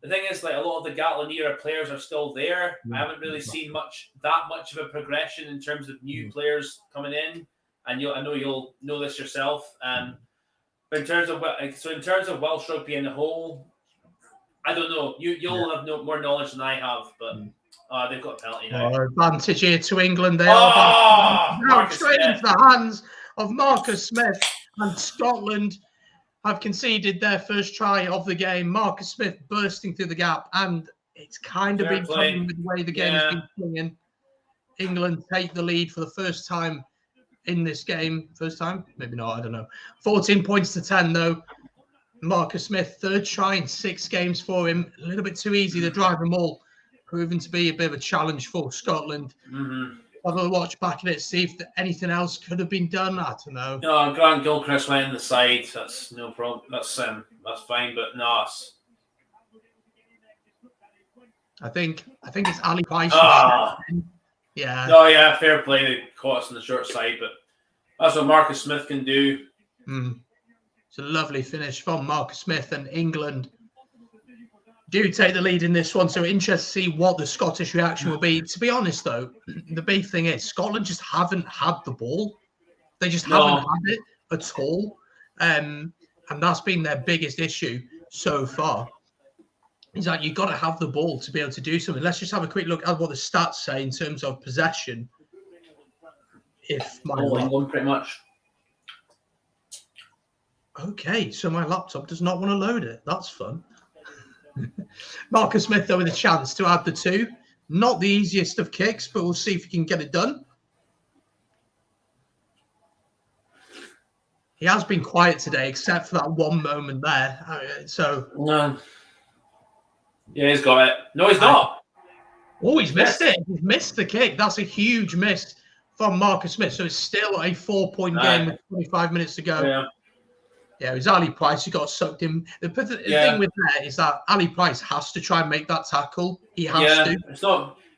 the thing is, a lot of the Gatland era players are still there. I haven't really seen that much of a progression in terms of new players coming in, and I know you'll know this yourself. But in terms of Welsh rugby in the whole, I don't know. You'll have more knowledge than I have, but they've got a penalty now. Advantage here to England. They are now straight into the hands of Marcus Smith, and Scotland have conceded their first try of the game. Marcus Smith bursting through the gap, and it's kind of been coming with the way the game has been swinging. England take the lead for the first time in this game. First time? Maybe not, I don't know. 14 points to 10, though. Marcus Smith, third try in 6 games for him. A little bit too easy. The driving ball proving to be a bit of a challenge for Scotland. Have a watch back at it, see if anything else could have been done. I don't know. No, Grant Gilchrist went in the side. That's no problem. That's fine. But no, I think it's Ali Price. Yeah. No, yeah, fair play. They caught us on the short side, but that's what Marcus Smith can do. It's a lovely finish from Marcus Smith, and England do take the lead in this one. So interested to see what the Scottish reaction will be. To be honest, though, the big thing is Scotland just haven't had the ball. They just haven't had it at all. And that's been their biggest issue so far. Is that you've got to have the ball to be able to do something. Let's just have a quick look at what the stats say in terms of possession. If my England, pretty much. Okay, so my laptop does not want to load it. That's fun. Marcus Smith, though, with a chance to add the 2. Not the easiest of kicks, but we'll see if he can get it done. He has been quiet today, except for that one moment there. No. Yeah, he's got it. No, he's not. Oh, he's missed it. He's missed the kick. That's a huge miss from Marcus Smith. So it's still a 4-point game with 25 minutes to go. Yeah. Yeah, it was Ali Price who got sucked in. The thing with that is that Ali Price has to try and make that tackle. He has to.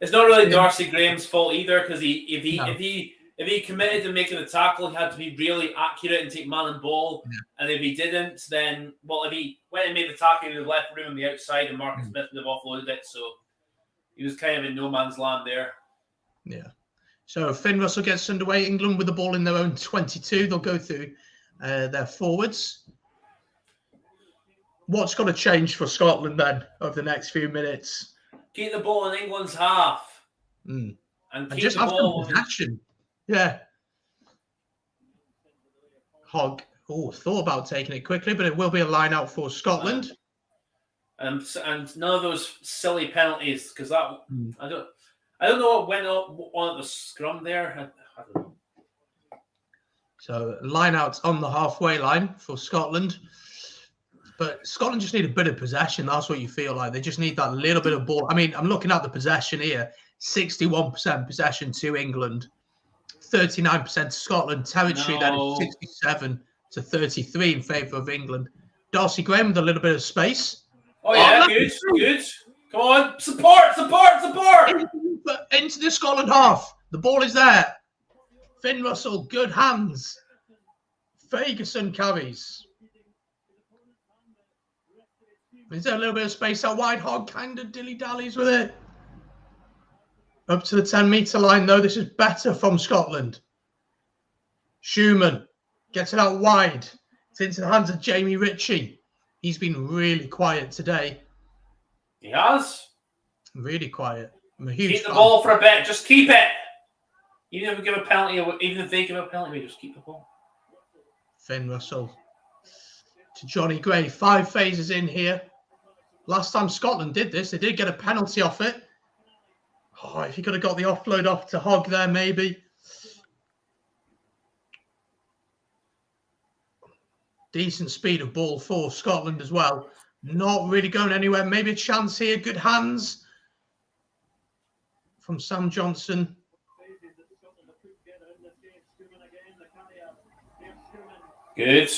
It's not really Darcy Graham's fault either, because if he committed to making the tackle, he had to be really accurate and take man and ball. Yeah. And if he didn't, then if he went and made the tackle, he would have left room on the outside, and Marcus Smith would have offloaded it. So he was kind of in no man's land there. Yeah. So Finn Russell gets underway. England with the ball in their own 22. They'll go through their forwards. What's going to change for Scotland then over the next few minutes? Keep the ball in England's half. And keep just the have ball some possession. Yeah. Hogg. Oh, thought about taking it quickly, but it will be a line out for Scotland. And none of those silly penalties, because that I don't know what went on at the scrum there. I don't know. So line out on the halfway line for Scotland. But Scotland just need a bit of possession. That's what you feel like. They just need that little bit of ball. I mean, I'm looking at the possession here. 61% possession to England. 39% to Scotland. Territory then is 67 to 33 in favour of England. Darcy Graham with a little bit of space. Oh, yeah, good. Come on, support! Into the Scotland half. The ball is there. Finn Russell, good hands. Ferguson carries. Is there a little bit of space out wide? Hogg kind of dilly-dallies with it. Up to the 10-metre line, though. This is better from Scotland. Schumann gets it out wide. It's into the hands of Jamie Ritchie. He's been really quiet today. He has. Really quiet. I'm a huge keep the fan. ball for a bit. Just keep it. Even if we give a penalty, even if they give a penalty, we just keep the ball. Finn Russell to Johnny Gray. 5 phases in here. Last time Scotland did this, they did get a penalty off it. Oh, if he could have got the offload off to Hogg there, maybe. Decent speed of ball for Scotland as well. Not really going anywhere. Maybe a chance here. Good hands from Sam Johnson. Good.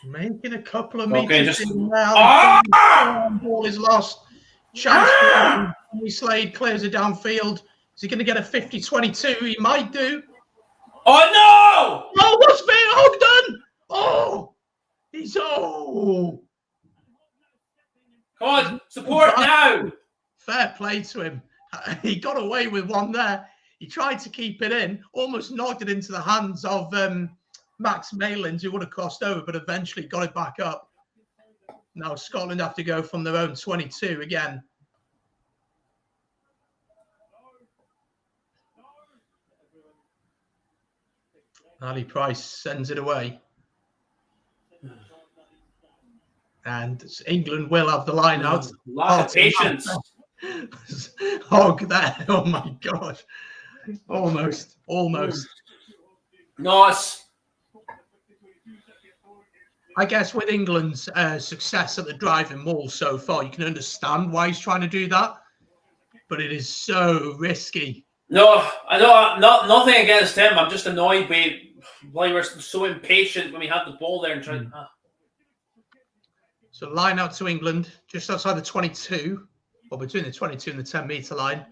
Making a couple of meters in there. Ball is lost. Chance for Slade clears it downfield. Is he going to get a 50-22? He might do. Oh, no! Oh, what's Hogg done? Oh! Come on, support now! Fair play to him. He got away with one there. He tried to keep it in, almost knocked it into the hands of Max Maylands, who would have crossed over, but eventually got it back up. Now Scotland have to go from their own 22 again. Ali Price sends it away. And England will have the line out. Lack of patience. Hogg there. Oh my God. Almost. Nice. I guess with England's success at the driving maul so far, you can understand why he's trying to do that. But it is so risky. No, I know. Nothing against him. I'm just annoyed why we were so impatient when we had the ball there and tried. So line out to England, just outside the 22, or between the 22 and the 10-metre line.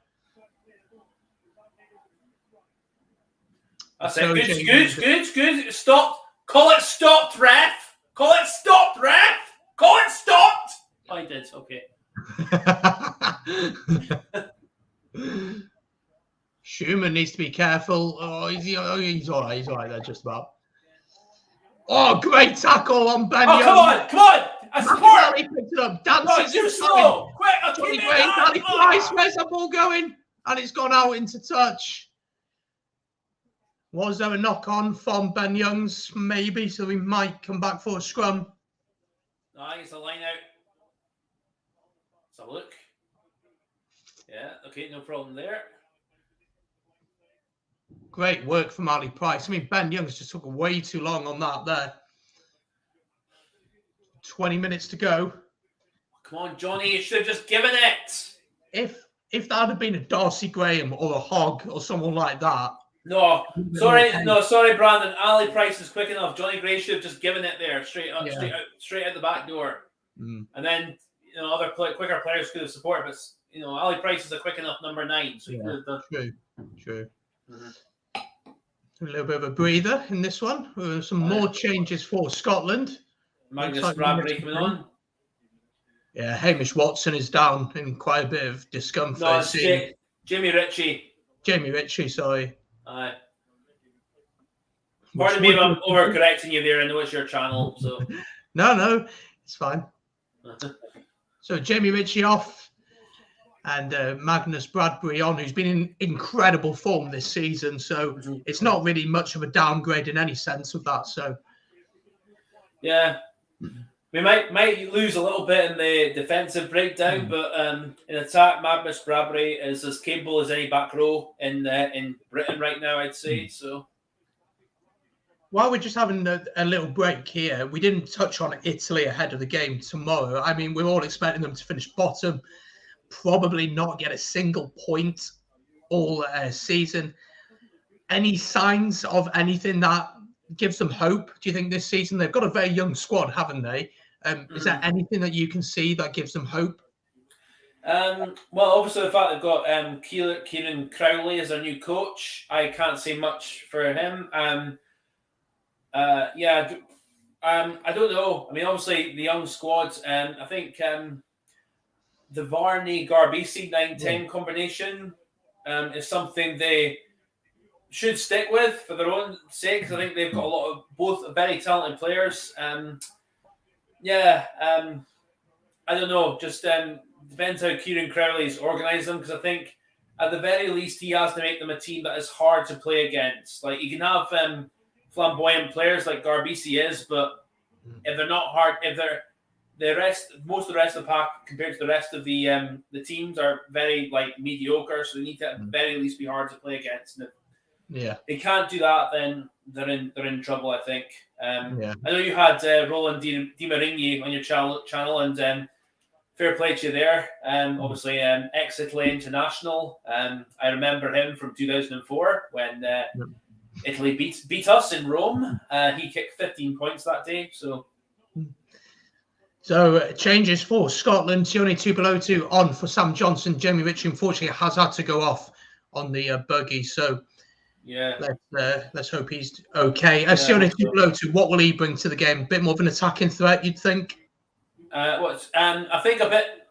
That's it. Good. Stop. Call it stopped, ref. Call it stopped. I did. Okay. Schumann needs to be careful. Oh, he's all right. He's all right there, just about. Oh, great tackle on Ben Young. Come on. I support. He picked it up. Dances. No, it's too slow. Quick, I'll keep it. Ali Price, where's that ball going? And it's gone out into touch. Was there a knock on from Ben Young's? Maybe, so we might come back for a scrum. No, I think it's a line out. Let's have a look. Yeah, okay, no problem there. Great work from Ali Price. I mean, Ben Young's just took way too long on that there. 20 minutes to go. Come on, Johnny, you should have just given it. If that had been a Darcy Graham or a Hogg or someone like that. No, sorry, Brandon. Ali Price is quick enough. Johnny Gray should have just given it there, straight out the back door. And then other quicker players could have supported. But Ali Price is a quick enough number 9. So True. A little bit of a breather in this one. Some more changes for Scotland. Magnus Bradbury coming on. Yeah, Hamish Watson is down in quite a bit of discomfort. No, it's Jamie Ritchie, sorry. Aye. Pardon me if I'm overcorrecting you there. I know it's your channel, so. No, it's fine. So Jamie Ritchie off and Magnus Bradbury on, who's been in incredible form this season. So it's not really much of a downgrade in any sense of that. So yeah, we might lose a little bit in the defensive breakdown, but in attack, Magnus Bradbury is as capable as any back row in Britain right now, I'd say. So while we're just having a little break here, we didn't touch on Italy ahead of the game tomorrow. I mean, we're all expecting them to finish bottom, probably not get a single point all season. Any signs of anything that gives them hope, do you think, this season? They've got a very young squad, haven't they? Is there anything that you can see that gives them hope? Well, obviously the fact they've got Kieran Crowley as their new coach, I can't say much for him. I don't know. I mean, obviously the young squad. I think the Varney-Garbisi 9-10 combination is something they should stick with for their own sake, because I think they've got a lot of both very talented players. I don't know. Just depends how Kieran Crowley's organised them, because I think at the very least he has to make them a team that is hard to play against. Like, you can have flamboyant players like Garbisi is, but if they're not hard, if they're most of the rest of the pack compared to the rest of the teams are very mediocre, so they need to at the very least be hard to play against. And if they can't do that, then they're in trouble, I think. I know you had Roland Di Marigny on your channel, and fair play to you there. Obviously, ex-Italy international. I remember him from 2004 when Italy beat us in Rome. He kicked 15 points that day. So changes for Scotland. Sione Tupelotu on for Sam Johnson. Jamie Ritchie, unfortunately, has had to go off on the buggy. So let's hope he's okay. Sione Tupelotu, what will he bring to the game? A bit more of an attacking threat, you'd think? I think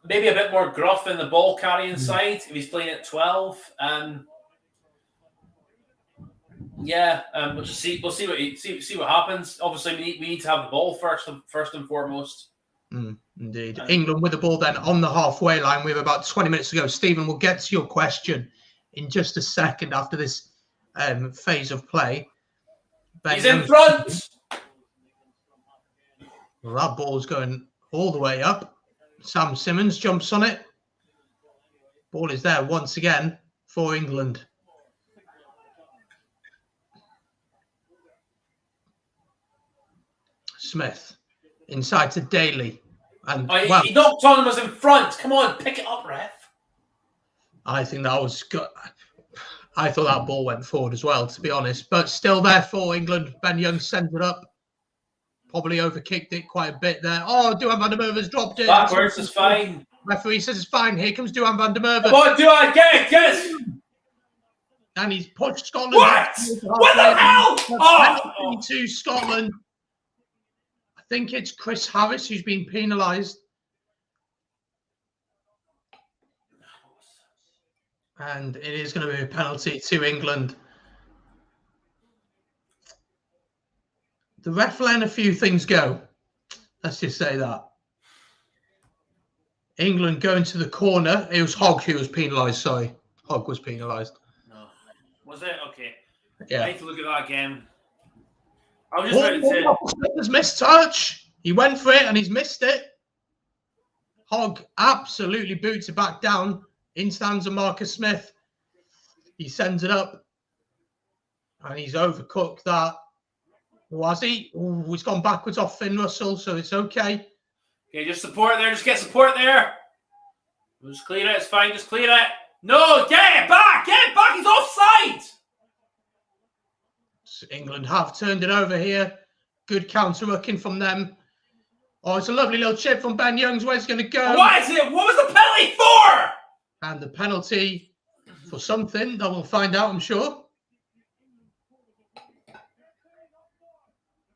maybe a bit more gruff in the ball carrying side if he's playing at 12. We'll see what happens. Obviously, we need to have the ball first and foremost. Indeed. England with the ball then on the halfway line. We have about 20 minutes to go. Stephen, we'll get to your question in just a second after this phase of play. He's in front. Well, that ball's going all the way up. Sam Simmons jumps on it. Ball is there once again for England. Smith inside to Daly. And he knocked on him as in front. Come on, pick it up, ref. I think that was good. I thought that ball went forward as well, to be honest. But still there for England. Ben Young sends it up. Probably overkicked it quite a bit there. Oh, Duhan van der Merwe's dropped it. Backwards is fine. Referee says it's fine. Here comes Duhan van der Merwe. Come on, Duhan, get it. And he's pushed Scotland. What? What the hell? To Scotland. I think it's Chris Harris who's been penalised. And it is going to be a penalty to England. The ref letting a few things go. Let's just say that. England going to the corner. It was Hogg who was penalised, sorry. Hogg was penalised. No. Was it? Okay. Yeah. I need to look at that again. I was just about to say... Smith's missed touch. He went for it and he's missed it. Hogg absolutely boots it back down. In stands Marcus Smith. He sends it up. And he's overcooked that. Was he? Ooh, he's gone backwards off Finn Russell, so it's okay. Okay, just support there. Just get support there. Just clear it. It's fine. Just clear it. No, get it back. Get it back. He's offside. So England have turned it over here. Good counter-rucking from them. Oh, it's a lovely little chip from Ben Youngs. Where's he going to go? What is it? What was the penalty for? And the penalty for something that we'll find out, I'm sure.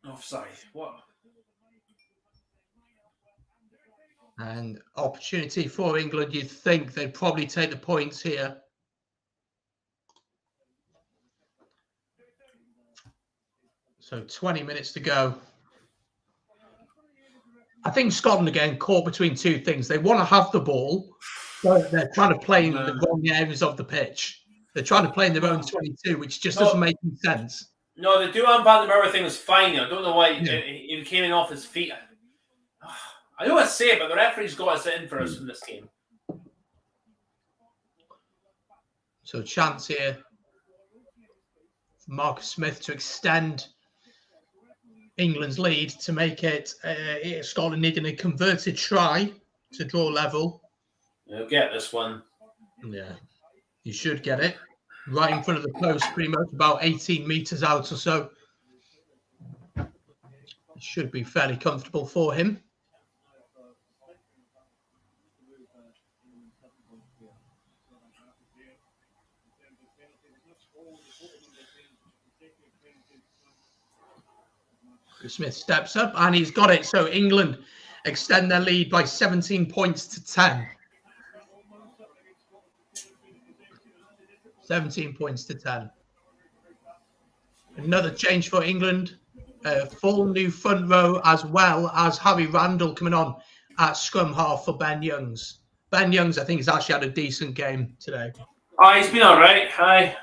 Offside. What? And opportunity for England. You'd think they'd probably take the points here. So 20 minutes to go. I think Scotland again caught between two things. They want to have the ball, but they're trying to play in the wrong areas of the pitch. They're trying to play in their own 22, which just doesn't make any sense. No, the Duan Van der Merwe thing was fine. I don't know why he came in off his feet. I don't want to say it, but the referee's got us in for us in this game. So chance here for Marcus Smith to extend England's lead to make it Scotland needing a converted try to draw level. You'll get this one. Yeah, you should get it. Right in front of the post, pretty much about 18 metres out or so. It should be fairly comfortable for him. Smith steps up and he's got it. So England extend their lead by 17 points to 10. 17 points to 10. Another change for England. Full new front row, as well as Harry Randall coming on at scrum half for Ben Youngs. Ben Youngs, I think, has actually had a decent game today. Oh, he's been all right. Hi.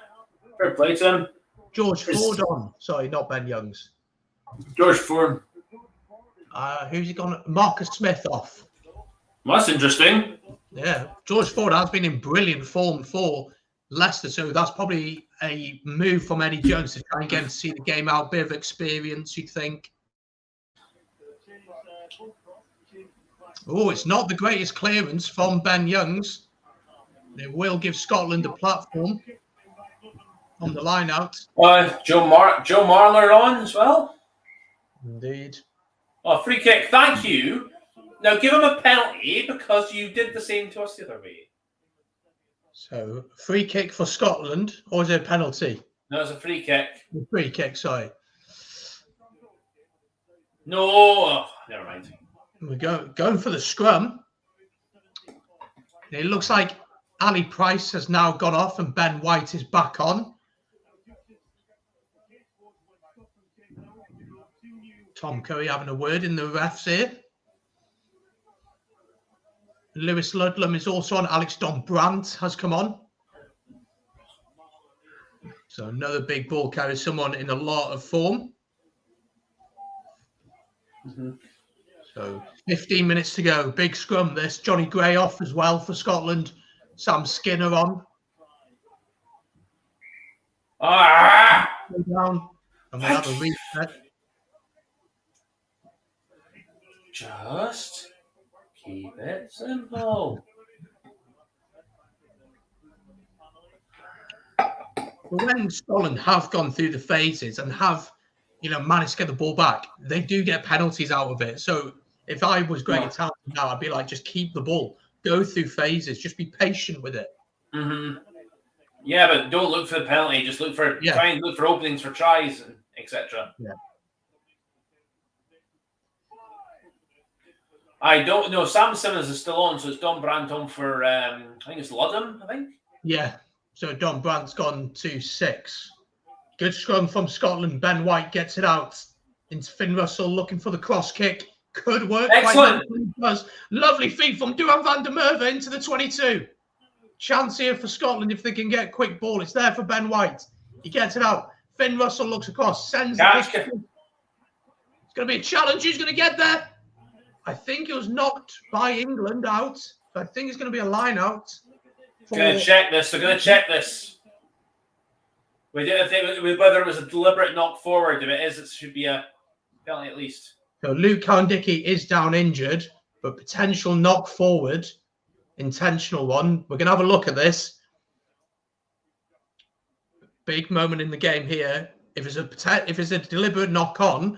Fair play to him. George Ford on. Sorry, not Ben Youngs. George Ford. Who's he gone? Marcus Smith off. Well, that's interesting. Yeah, George Ford has been in brilliant form for Leicester, so that's probably a move from Eddie Jones to try and get him to see the game out. Bit of experience, you'd think. Oh, it's not the greatest clearance from Ben Youngs. It will give Scotland a platform on the line out. Joe Marler on as well. Indeed. Oh, free kick. Thank you. Now give him a penalty because you did the same to us the other way. So, free kick for Scotland, or is it a penalty? No, it's a free kick. A free kick, sorry. No, oh, never mind. We're going for the scrum. It looks like Ali Price has now gone off and Ben White is back on. Tom Curry having a word in the refs here. Lewis Ludlam is also on. Alex Don Brandt has come on. So another big ball carrier, someone in a lot of form. So 15 minutes to go. Big scrum this. Johnny Gray off as well for Scotland. Sam Skinner on. Down. And we'll have a reset. Just keep it simple. When Scotland have gone through the phases and have, managed to get the ball back, they do get penalties out of it. So if I was Greg Italian now, I'd be like, just keep the ball, go through phases, just be patient with it. Mm-hmm. Yeah, but don't look for the penalty. Just look for try and look for openings for tries and etc. Yeah. I don't know. Sam Simmons is still on, so it's Don Brandt on for I think it's Ludlam, I think. Yeah, So Don Brandt's gone to 6. Good scrum from Scotland. Ben White gets it out. Into Finn Russell looking for the cross kick. Could work. Excellent. Does. Lovely feed from Duran van der Merwe into the 22. Chance here for Scotland if they can get quick ball. It's there for Ben White. He gets it out. Finn Russell looks across. Sends the kick. It's going to be a challenge. Who's going to get there? I think it was knocked by England out. I think it's going to be a line out. They're going to check this. They're going to check this. Whether it was a deliberate knock forward. If it is, it should be a penalty at least. So Luke Cowan-Dickie is down injured, but potential knock forward, intentional one. We're going to have a look at this. Big moment in the game here. If it's a deliberate knock on,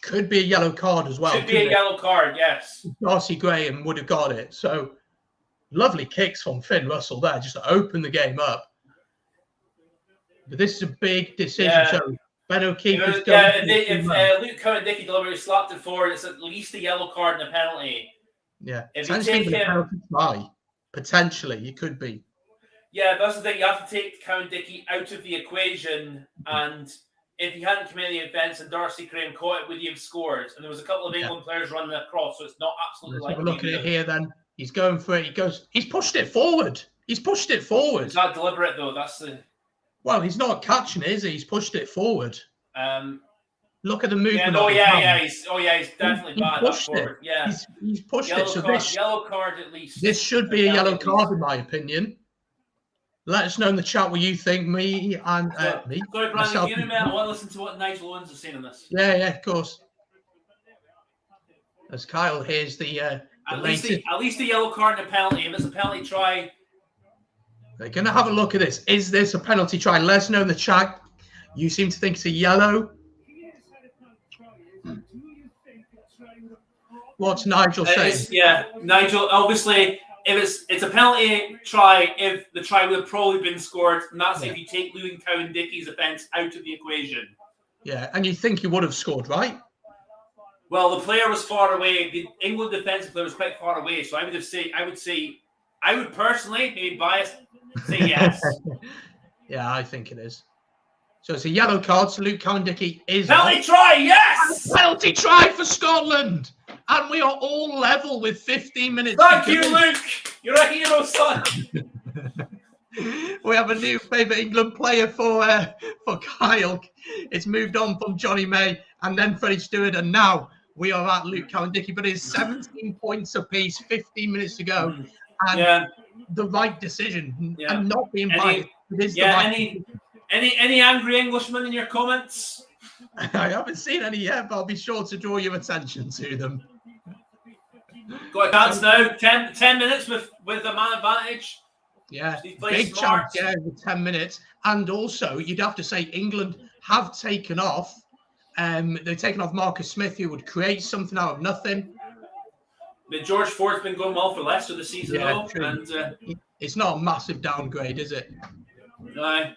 could be a yellow card as well. Should be a yellow card, yes. Darcy Graham would have got it. So lovely kicks from Finn Russell there, just to open the game up. But this is a big decision. Yeah. So Ben O'Keefe is going. If Luke Cowan-Dickie deliberately slapped it forward, it's at least a yellow card and a penalty. Yeah. If you take him, potentially, it could be. Yeah, that's the thing. You have to take Cowan-Dickie out of the equation, and if he hadn't committed the offence and Darcy Graham caught it, would he have scored? And there was a couple of England players running across, so it's not absolutely Let's like. have a look at it here. Then he's going for it. He's pushed it forward. He's pushed it forward. It's not deliberate though. That's the. Well, he's not catching it, is he? He's pushed it forward. Look at the movement. He's definitely bad up forward. Yeah, he's pushed yellow it. So card, yellow card at least. This should be a yellow card, in my opinion. Let us know in the chat what you think. Me and me. Sorry, Brandon. Give me a minute. I want to listen to what Nigel Owens is saying on this. Yeah, of course. As Kyle hears the at least a yellow card and a penalty. If it's a penalty try. They're going to have a look at this. Is this a penalty try? Let us know in the chat. You seem to think it's a yellow. What's Nigel saying? Nigel, obviously, if it's a penalty try, if the try would have probably been scored, and that's if you take Luke Cowan-Dickie's offence out of the equation. Yeah, and you think he would have scored, right? Well, the player was far away. The England defensive player was quite far away, so I would personally, maybe biased, say yes. Yeah, I think it is. So it's a yellow card. So Luke Cowan-Dickie is penalty try. Yes, penalty try for Scotland, and we are all level with 15 minutes. Thank you, Luke. You're a hero, son. We have a new favourite England player for Kyle. It's moved on from Johnny May and then Freddie Stewart, and now we are at Luke Cowan-Dickie. But it's 17 points apiece, 15 minutes to go, and the right decision, and not being biased. It is the right Any angry Englishmen in your comments? I haven't seen any yet, but I'll be sure to draw your attention to them. Got a chance now. 10 minutes with the man advantage. Yeah, big chance, with 10 minutes. And also, you'd have to say England have taken off. They've taken off Marcus Smith, who would create something out of nothing. But George Ford's been going well for Leicester this season, though. And it's not a massive downgrade, is it? No.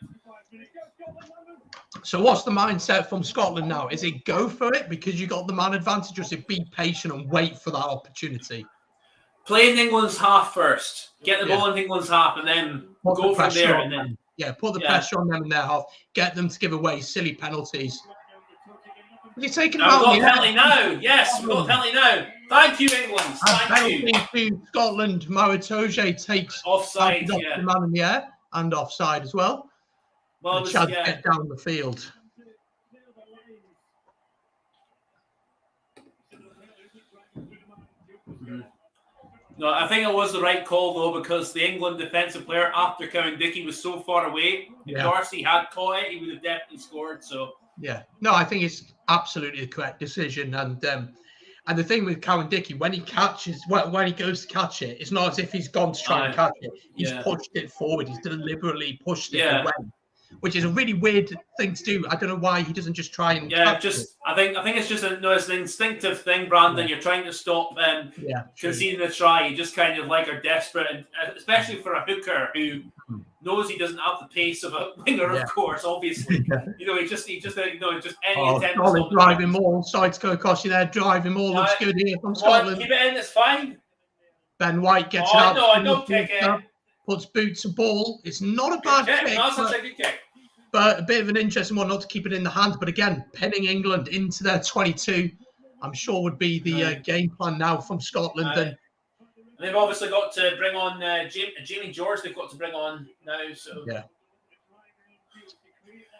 So what's the mindset from Scotland now? Is it go for it because you got the man advantage, or is it be patient and wait for that opportunity? Play in England's half first. Get the ball in England's half, and then go from there. And then put the pressure on them in their half. Get them to give away silly penalties. You're taking them out. We've got a penalty now. Yes, we've got a penalty now. Thank you, England. Thank you. To Scotland, Maritoje takes offside. The man in the air and offside as well. Well, Chad get down the field. No, I think it was the right call though, because the England defensive player after Cowan-Dickie was so far away. If Darcy had caught it, he would have definitely scored. So I think it's absolutely the correct decision. And the thing with Cowan-Dickie, when he goes to catch it, it's not as if he's gone to try and catch it. He's pushed it forward. He's deliberately pushed it away, which is a really weird thing to do. I don't know why he doesn't just try and catch it. I think it's just it's an instinctive thing, Brandon. You're trying to stop conceding a try. You just kind of are desperate, and especially for a hooker who knows he doesn't have the pace of a winger, of course, obviously. He just any attempt. Driving maul, side to go across you there. Driving maul looks good here from Scotland. Keep it in, it's fine. Ben White gets it out. out. No, don't kick it. puts boot to ball. It's not a bad kick. No, it's such a good kick. But a bit of an interesting one, not to keep it in the hand. But again, pinning England into their 22, I'm sure would be the game plan now from Scotland. And they've obviously got to bring on Jamie George. They've got to bring on now. So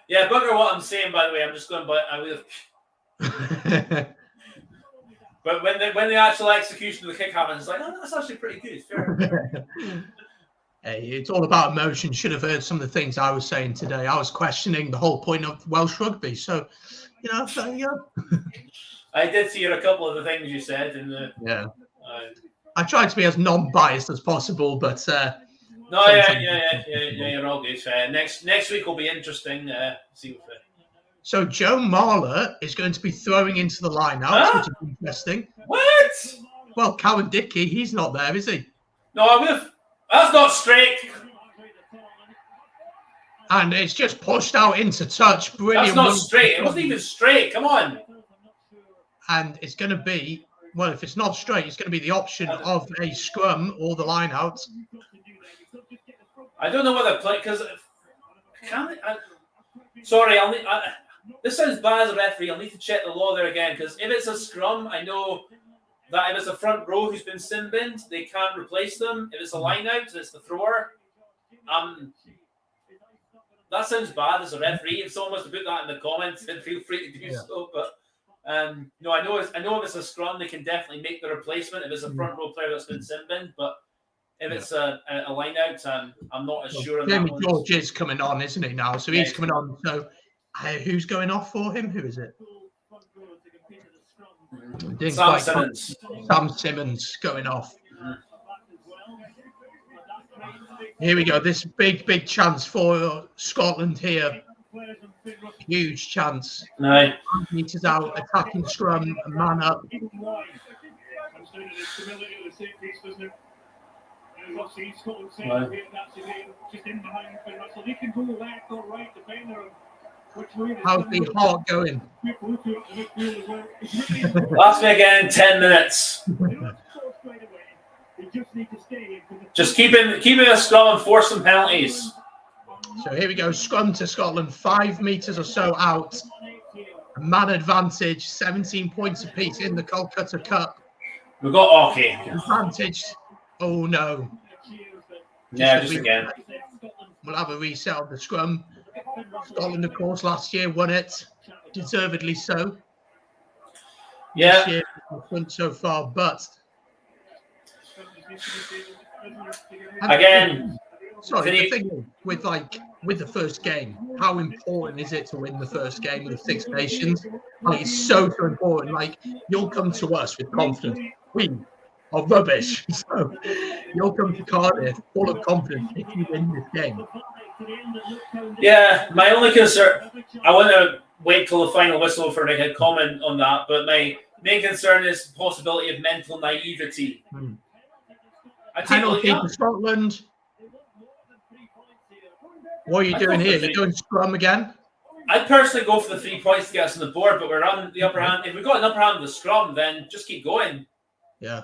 yeah, bugger what I'm saying. By the way, I'm just going by. But when the actual execution of the kick happens, it's like, oh, that's actually pretty good. Fair. Hey, it's all about emotion. Should have heard some of the things I was saying today. I was questioning the whole point of Welsh rugby. So, there you go. I did hear a couple of the things you said in the. Yeah. I tried to be as non-biased as possible, but. No, yeah, you're all good. Next week will be interesting. See what. So Joe Marler is going to be throwing into the line now, which is interesting. What? Well, Cowan Dickey, he's not there, is he? No, that's not straight. And it's just pushed out into touch. Brilliant. That's not straight. It wasn't even straight. Come on. And it's going to be, well, if it's not straight, it's going to be the option of a scrum or the line out. I don't know whether play because sorry, this sounds bad as a referee. I'll need to check the law there again because if it's a scrum, I know that if it's a front row who's been sin binned, they can't replace them. If it's a line out, it's the thrower. That sounds bad as a referee. If someone wants to put that in the comments, then feel free to do so. But no, I know if it's a scrum, they can definitely make the replacement if it's a front row player that's been sin binned. But if it's a line out, I'm not as sure on that one. George is coming on, isn't he, now? So he's coming on. So who's going off for him? Who is it? Sam Simmons. Sam Simmons going off. Here we go. This big chance for Scotland here. Huge chance. No. Meters out, attacking scrum, man up. How's the heart going? Last me again, 10 minutes. Just keeping a scrum and force some penalties. So here we go, scrum to Scotland, 5 meters or so out. Man advantage, 17 points apiece in the Calcutta Cup. We've got okay. Advantage. Oh no. Just again. We'll have a reset of the scrum. Scotland, of course, last year won it, deservedly so. Yeah. This year, front so far, but again. Sorry, the thing with the first game, how important is it to win the first game of the Six Nations? It's so important. You'll come to us with confidence. We are rubbish. So you'll come to Cardiff full of confidence if you win this game. Yeah, my only concern, I want to wait till the final whistle for make a comment on that, but my main concern is the possibility of mental naivety. Penalty for Scotland. What are you doing here? You're doing scrum again? I'd personally go for the 3 points to get us on the board, but we're on the upper hand. If we've got an upper hand with the scrum, then just keep going. Yeah.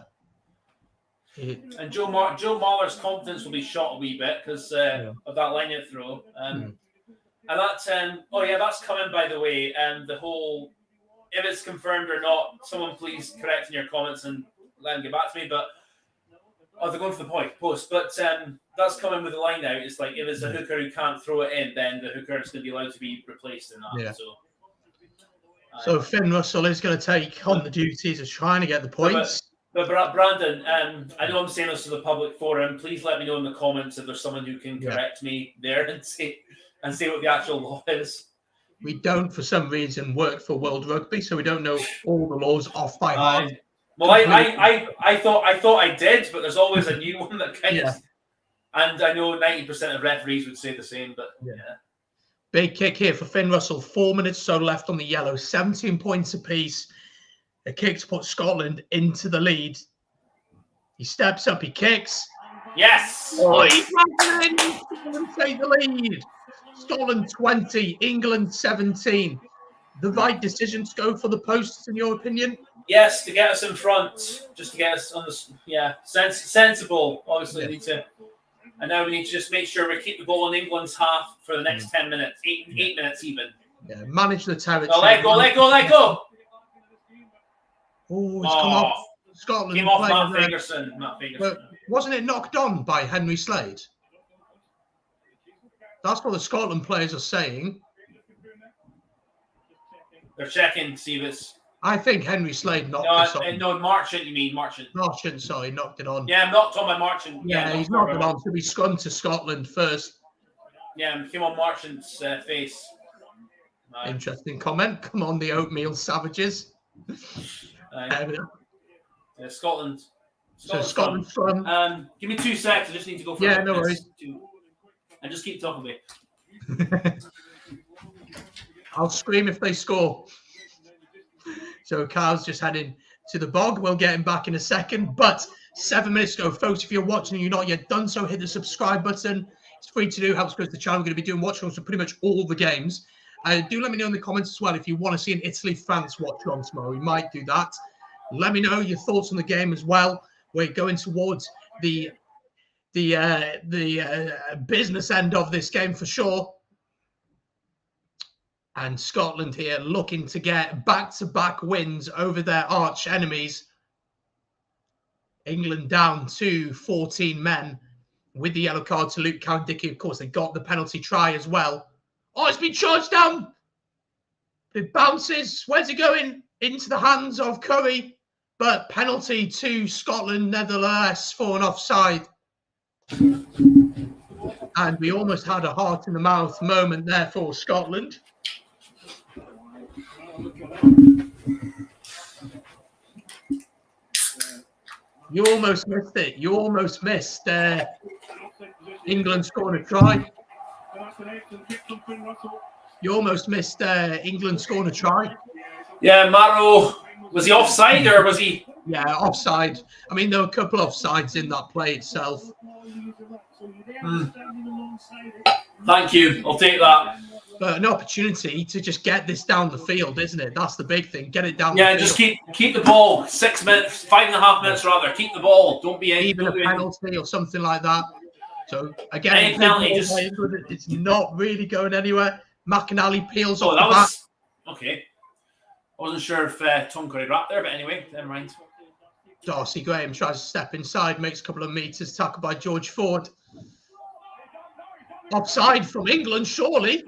And Joe Mahler's confidence will be shot a wee bit because of that line-out throw. And that's that's coming, by the way. The whole, if it's confirmed or not, someone please correct in your comments and let them get back to me. But they're going for the post. But that's coming with the line out. It's like if it's a hooker who can't throw it in, then the hooker is going to be allowed to be replaced in that. Yeah. So Finn Russell is going to take on the duties of trying to get the points. But Brandon, I know I'm saying this to the public forum. Please let me know in the comments if there's someone who can correct me there and say what the actual law is. We don't, for some reason, work for World Rugby, so we don't know all the laws off by heart. Well, I thought I did, but there's always a new one that kind of. And I know 90% of referees would say the same, but yeah. Big kick here for Finn Russell. 4 minutes so left on the yellow. 17 points apiece. A kick to put Scotland into the lead. He steps up. He kicks. Yes. Oh, he's running. Scotland take the lead. Scotland 20, England 17. The right decision to go for the posts, in your opinion? Yes, to get us in front, just to get us on the sensible. Obviously, need to And now we need to just make sure we keep the ball in England's half for the next 10 minutes, 8 minutes even. Yeah, manage the territory. No, let go. Oh, it's come off. Scotland came off Matt Fagerson. But wasn't it knocked on by Henry Slade? That's what the Scotland players are saying. They're checking to see if it's... I think Henry Slade knocked this on. No, Marchant, you mean. Marchant, sorry, knocked it on. Yeah, knocked on by Marchant. Yeah, he's knocked it on. So he's gone to Scotland first. Yeah, came on Marchant's face. Interesting comment. Come on, the oatmeal savages. Scotland. Scotland from. Give me 2 seconds. I just need to go for no worries. And just keep talking to me. I'll scream if they score. So Carl's just heading to the bog. We'll get him back in a second. But 7 minutes ago, folks, if you're watching and you're not yet done so, hit the subscribe button. It's free to do. Helps grow the channel. We're going to be doing watch-alongs for pretty much all the games. Do let me know in the comments as well if you want to see an Italy-France watch-along tomorrow. We might do that. Let me know your thoughts on the game as well. We're going towards the business end of this game for sure. And Scotland here looking to get back-to-back wins over their arch enemies. England down to 14 men with the yellow card to Luke Cowan-Dickie. Of course, they got the penalty try as well. Oh, it's been charged down. It bounces. Where's it going? Into the hands of Curry. But penalty to Scotland, nevertheless, for an offside. And we almost had a heart-in-the-mouth moment there for Scotland. You almost missed it. You almost missed England scoring a try. You almost missed England scoring a try. Yeah, Maro, was he offside or was he? Yeah, offside. I mean, there were a couple of offsides in that play itself. Thank you. I'll take that. But an opportunity to just get this down the field, isn't it? That's the big thing. Get it down the field. Just keep the ball. 6 minutes, 5.5 minutes rather. Keep the ball. Don't be even a penalty or something like that. So again, any penalty, it's not really going anywhere. McAnally peels off the bat. Okay. I wasn't sure if Tom could have wrapped there, but anyway, never mind. Darcy Graham tries to step inside, makes a couple of meters, tackled by George Ford. Offside from England, surely.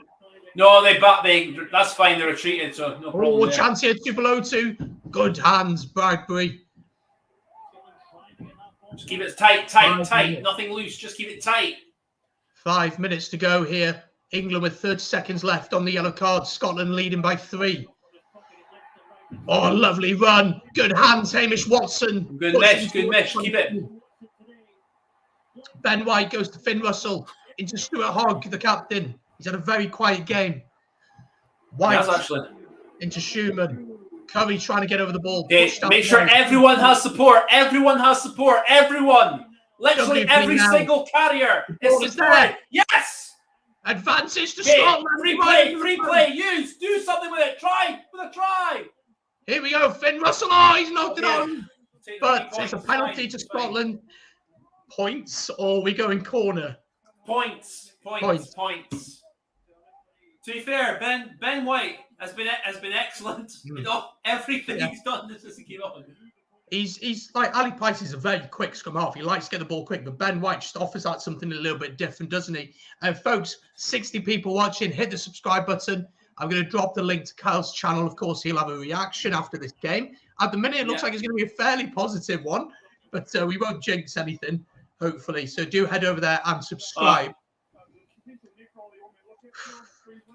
No, that's fine. They retreated, so no problem. Oh, chance here, 2-2. Good hands, Bradbury. Just keep it tight. Nothing loose. Just keep it tight. 5 minutes to go here. England with 30 seconds left on the yellow card. Scotland leading by 3. Oh, lovely run. Good hands, Hamish Watson. Good mesh. Keep it. Ben White goes to Finn Russell. Into Stuart Hogg, the captain. He's had a very quiet game. White into Schumann. Curry trying to get over the ball. Okay, make sure everyone has support. Everyone. Literally every single carrier is there. Yes. Advances to Scotland. Free play. Use. Do something with it. Try with a try. Here we go. Finn Russell. Oh, he's knocked it on. But it's a penalty to Scotland. Points or we go in corner? Points. To be fair, Ben White has been excellent. You know, everything he's done just to keep up. He's like Ali Price is a very quick scrum half. He likes to get the ball quick, but Ben White just offers out something a little bit different, doesn't he? And folks, 60 people watching, hit the subscribe button. I'm going to drop the link to Kyle's channel. Of course, he'll have a reaction after this game. At the minute, it looks like it's going to be a fairly positive one, but we won't jinx anything, hopefully. So do head over there and subscribe.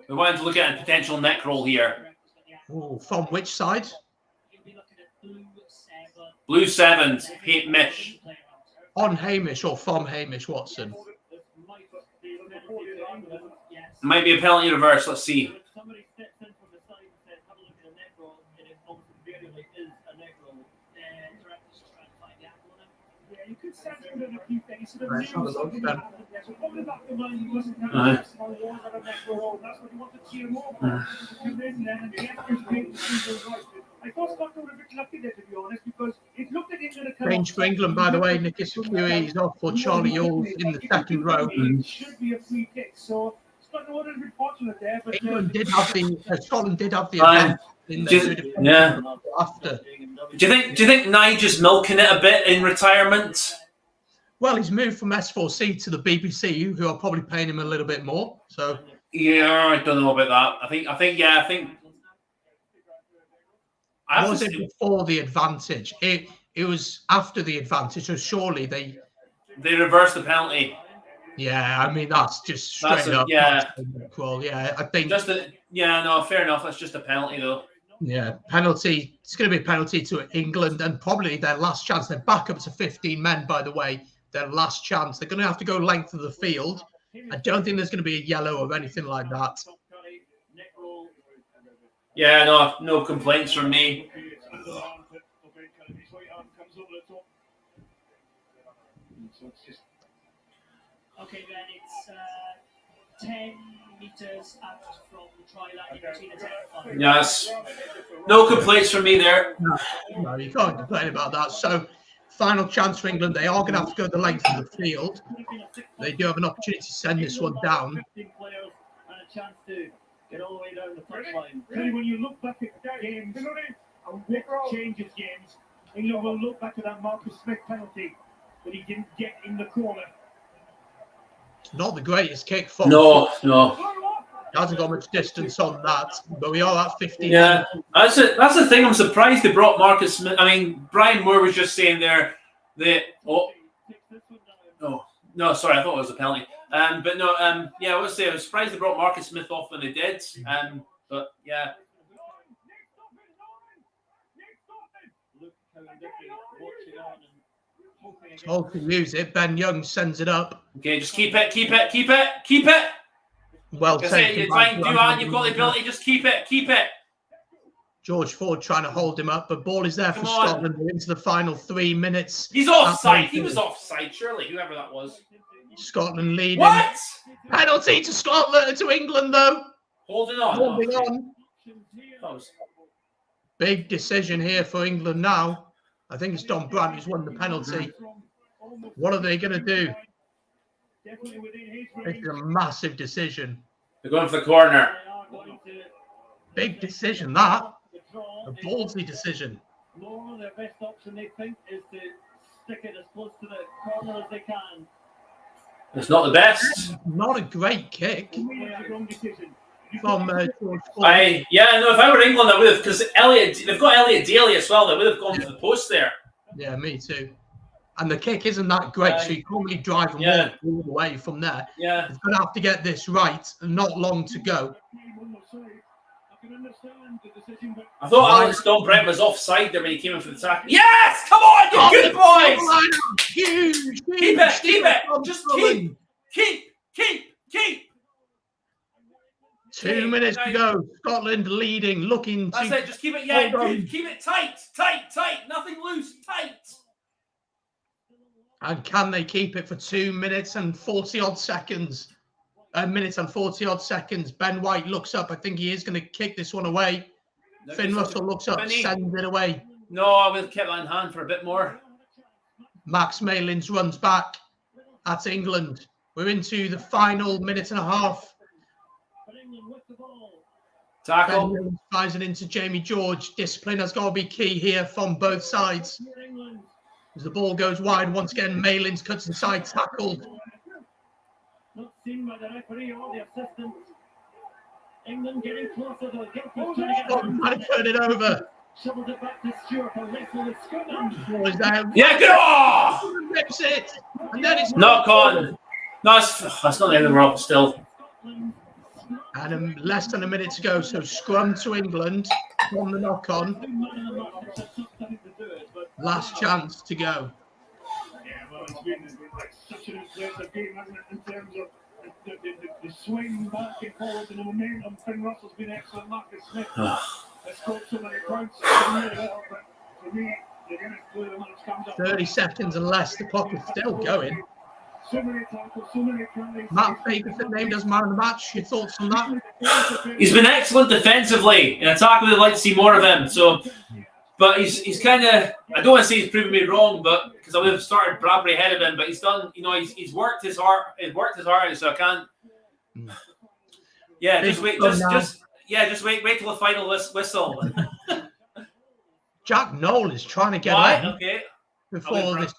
We wanted to look at a potential neck roll here. Ooh, from which side? Blue 7s, Hamish. On Hamish or from Hamish Watson? Might be a penalty reverse. Let's see. Let's have a look then. I thought Scotland were a bit lucky there, to be honest, because it looked at England. Change for England, by the way. Nicky Security is off for Charlie Yules in the second row. It should be a free kick. So Scotland were a bit fortunate there. But England did have the Scotland did have the advantage in yeah. After. Do you think Nige is milking it a bit in retirement? Well, he's moved from S4C to the BBC, who are probably paying him a little bit more. So yeah, I don't know about that. I think. Was it before the advantage? It was after the advantage. So surely they reversed the penalty. Yeah, I mean that's just straight up. Yeah. Well, yeah, I think. No, fair enough. That's just a penalty, though. Yeah, penalty. It's going to be a penalty to England, and probably their last chance. Their backup to 15 men, by the way. Their last chance. They're going to have to go length of the field. I don't think there's going to be a yellow or anything like that. Yeah, no complaints from me. Okay, then it's 10 meters out from the try line between the 10 and 5. Yes. No complaints from me there. No, you can't complain about that. So, final chance for England. They are going to have to go the length of the field. They do have an opportunity to send this one down. And a chance to get all the way down the touchline. When you look back at games and what changes games, England will look back at that Marcus Smith penalty that he didn't get in the corner. Not the greatest kick for. No. Hasn't got much distance on that, but we are at 15. Yeah, that's the thing. I'm surprised they brought Marcus Smith. I mean, Brian Moore was just saying there that. Sorry, I thought it was a penalty. But no, yeah, I was surprised they brought Marcus Smith off when they did. But yeah. Told to use it. Ben Young sends it up. Okay, just keep it. Well taken. It's fine. You've got the ability. Just keep it. George Ford trying to hold him up, but ball is there for Scotland. We're into the final 3 minutes. He's offside. He was offside, surely, whoever that was. Scotland leading. What? Penalty to Scotland, to England, though. Holding on. Holding on. Big decision here for England now. I think it's Don Brandt who's won the penalty. What are they going to do? It's a massive decision. They're going for the corner. Big decision, that. A ballsy decision. Their best option, they think, is to stick it as close to the corner as they can. It's not the best. Not a great kick from George Ford. If I were England, I would have, because they've got Elliot Daly as well. They would have gone for the post there. Yeah, me too. And the kick isn't that great, so you can't really drive them all the way from there. Yeah. He's going to have to get this right, and not long to go. I thought Alex Don Brent was offside there when he came in for the tackle. Yes! Come on, you good boys! Huge! Keep it! Just keep! 2 minutes to go. Scotland leading, looking to... That's it, just keep it, keep it tight. Nothing loose, tight. And can they keep it for 2 minutes and 40-odd seconds? Ben White looks up. I think he is going to kick this one away. Finn Russell looks up, sends it away. No, I would have kept that in hand for a bit more. Max Malins runs back at England. We're into the final minute and a half. Tackle. Ben fires it into Jamie George. Discipline has got to be key here from both sides. As the ball goes wide, once again, Malins cuts inside, tackled. Not seen by the referee or the assistant. England getting closer to Scotland trying to turn it over. Shovels it back to Stewart. A wrestle with Scotland. Yeah, good. Oh! Rips it. And then it's knock on. No, that's not the end of the world still. And less than a minute to go. So scrum to England from the knock on. Last chance to go. Yeah, well, it's been such an impressive game, hasn't it, in terms of the swing back and forward and the momentum. Finn Russell's been excellent. Marcus Smith has scored so many points. But for me, the 30 seconds and less. The clock is still going. So many tackles, so many penalties. Matt Bakerson named as man of the match. Your thoughts on that? He's been excellent defensively. In attack, we'd like to see more of him. So, but he's kind of, I don't want to say he's proven me wrong, but because I would have started Bradbury ahead of him, but he's done, you know, he's worked his heart, so I can't. Yeah, just wait, just wait till the final whistle. Jack Noel is trying to get on. Okay. Before this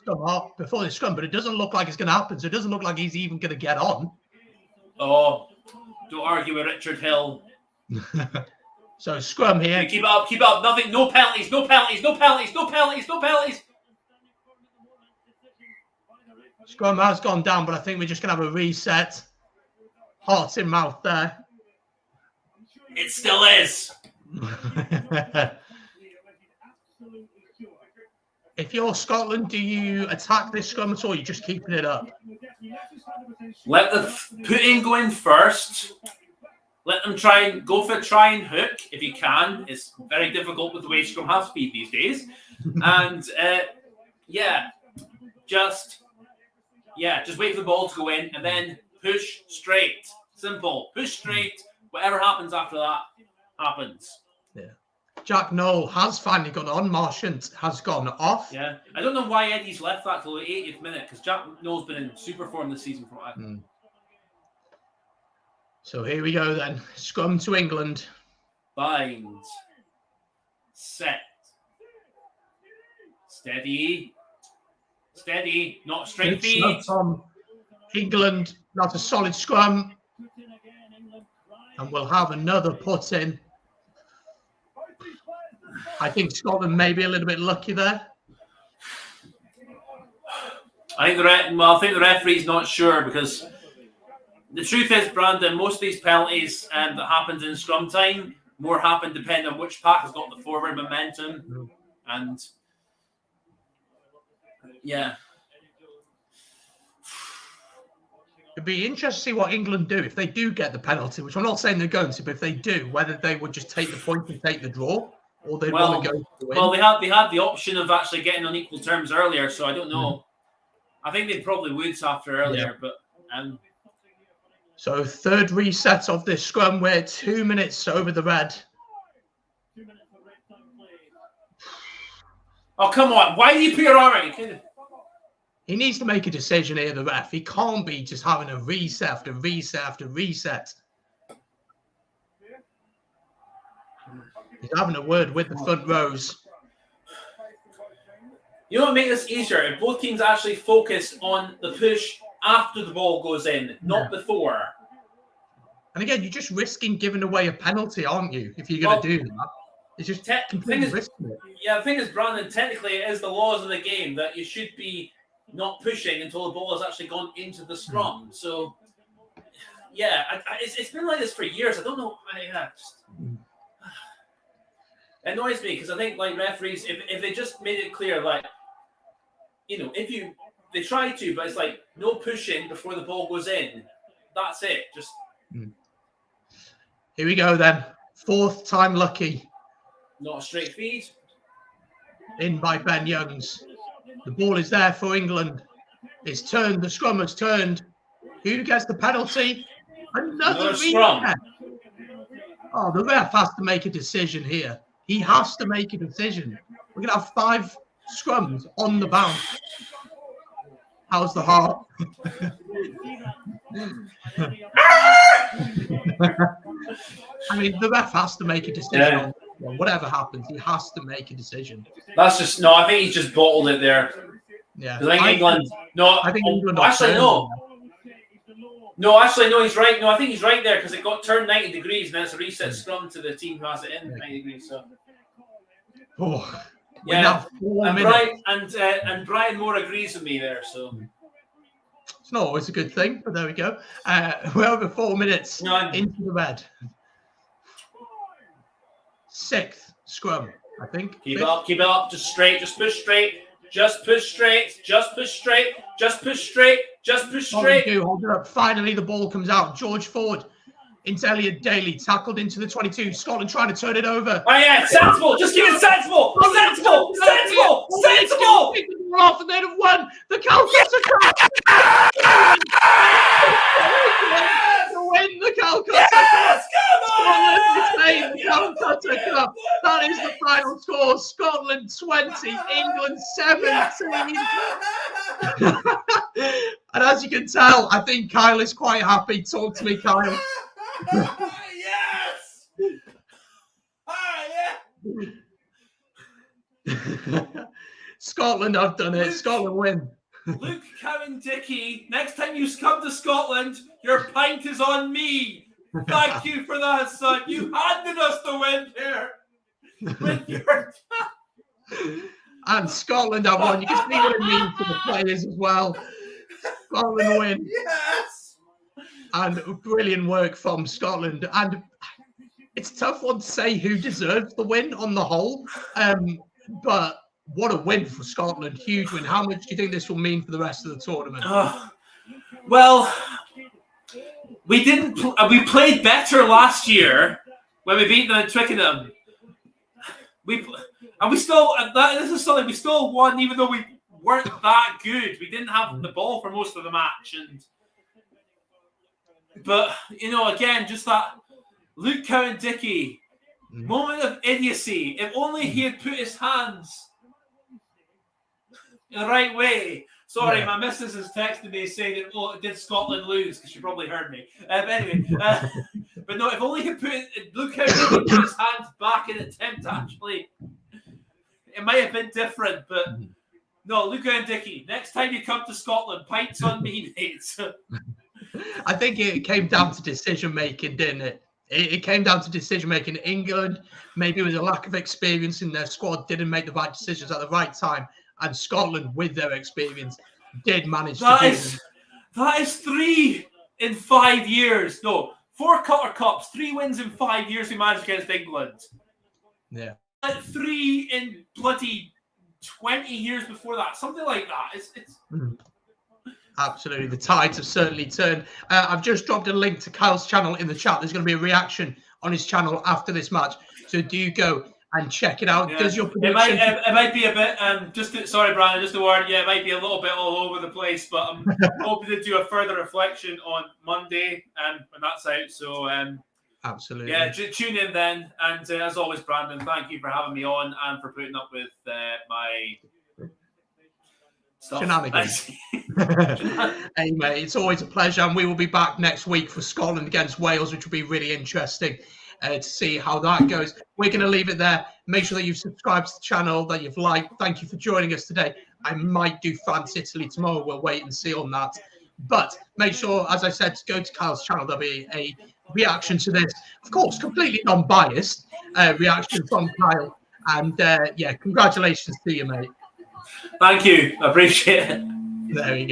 scrum, but it doesn't look like it's going to happen. So it doesn't look like he's even going to get on. Oh, don't argue with Richard Hill. So scrum here. Keep it up. Nothing. No penalties. Scrum has gone down, but I think we're just going to have a reset. Hearts in mouth there. It still is. If you're Scotland, do you attack this scrum at all? Or are you just keeping it up? Let the put-in go in first. Let them try and hook if you can. It's very difficult with the way scrum half speed these days. And just wait for the ball to go in and then push straight. Simple. Push straight. Whatever happens after that happens. Yeah. Jack Noel has finally gone on. Marchant has gone off. Yeah. I don't know why Eddie's left that till the 80th minute because Jack Noel's been in super form this season. So here we go then. Scrum to England. Bind. Set. Steady. Not straight feet. From England. That's a solid scrum. And we'll have another put in. I think Scotland may be a little bit lucky there. I think the referee's not sure because the truth is, Brandon, most of these penalties that happens in scrum time more happen depending on which pack has got the forward momentum, and yeah. It'd be interesting to see what England do if they do get the penalty, which I'm not saying they're going to, but if they do, whether they would just take the point and take the draw, or they'd want to go for the win. Well, they had the option of actually getting on equal terms earlier, so I don't know. I think they probably would after earlier, but so third reset of this scrum. We're 2 minutes over the red. Oh, come on. Why do you put your arm out? He needs to make a decision here, the ref. He can't be just having a reset after reset after reset. He's having a word with the front rows. You know what makes this easier? If both teams actually focus on the push after the ball goes in, not before. And again, you're just risking giving away a penalty, aren't you? If you're going to do that. It's just completely risking it. Yeah, the thing is, Brandon, technically it is the laws of the game that you should be not pushing until the ball has actually gone into the scrum. So, yeah, it's been like this for years. I don't know. It annoys me because I think, like, referees, if they just made it clear, like, you know, they try to, but it's like no pushing before the ball goes in. That's it. Just here we go then. Fourth time lucky. Not a straight feed. In by Ben Youngs. The ball is there for England. It's turned. The scrum has turned. Who gets the penalty? Another scrum. Oh, the ref has to make a decision here. He has to make a decision. We're going to have 5 scrums on the bounce. How's the heart? I mean, the ref has to make a decision. Yeah. Whatever happens, he has to make a decision. That's just I think he's just bottled it there. Yeah, I think England. No, I think England. Actually, no. No, actually, no. He's right. No, I think he's right there because it got turned 90 degrees, and then it's a reset scrum to the team who has it in 90 degrees. So. Oh, yeah. And Brian Moore agrees with me there. So. It's not always a good thing, but there we go. We're over 4 minutes into the red. 6th scrum, I think. Keep it up, just straight, just push straight, just push straight, just push straight, just push straight, just push straight. Hold it up. Finally, the ball comes out. George Ford into Elliot Daly, tackled into the 22. Scotland trying to turn it over. Oh yeah, sensible. Just give it sensible. Sensible. more off and they'd have won the Calcutta Cup. To win the Calcutta Cup. Scotland retain the Calcutta Cup. That is the final score. Scotland 20, England 17. And as you can tell, I think Kyle is quite happy. Talk to me, Kyle. Yes! Yeah! Scotland have done it. Scotland win. Luke Cowan-Dickie, next time you come to Scotland, your pint is on me. Thank you for that, son. You handed us the win here. With your... And Scotland have won. You can see what it means for the players as well. Scotland win. Yes. And brilliant work from Scotland. And it's a tough one to say who deserves the win on the whole. But what a win for Scotland. Huge win. How much do you think this will mean for the rest of the tournament? Well, we didn't. We played better last year when we beat them in Twickenham. We still. This is something we still won, even though we weren't that good. We didn't have the ball for most of the match, but again, just that Luke Cowan-Dickie moment of idiocy. If only he had put his hands in the right way. Sorry, my missus has texted me saying that, did Scotland lose? Because she probably heard me. But anyway, but no, if only he put Luke Cowan-Dickie put his hands back in attempt to actually, it might have been different. But no, Luke Cowan-Dickie, next time you come to Scotland, pints on me, mate. I think it came down to decision making, didn't it? It came down to decision making. England, maybe it was a lack of experience in their squad, didn't make the right decisions at the right time. And Scotland, with their experience, did manage to do it. That is 3 in 5 years. No, 4 Qatar Cups, 3 wins in 5 years we managed against England. Yeah. 3 in bloody 20 years before that. Something like that. It's Absolutely. The tides have certainly turned. I've just dropped a link to Kyle's channel in the chat. There's going to be a reaction on his channel after this match. So do go and check it out. Yeah. Does your prediction... it might be a bit, sorry, Brandon, just a word. Yeah, it might be a little bit all over the place, but I'm hoping to do a further reflection on Monday when that's out. So, absolutely. Yeah, tune in then. And as always, Brandon, thank you for having me on and for putting up with my stuff. Shenanigans. Hey, mate, it's always a pleasure. And we will be back next week for Scotland against Wales, which will be really interesting. To see how that goes. We're going to leave it there. Make sure that you've subscribed to the channel, that you've liked. Thank you for joining us today. I might do France Italy tomorrow. We'll wait and see on that. But make sure, as I said, to go to Kyle's channel. There'll be a reaction to this. Of course, completely non-biased reaction from Kyle. And yeah, congratulations to you, mate. Thank you. I appreciate it. There we go.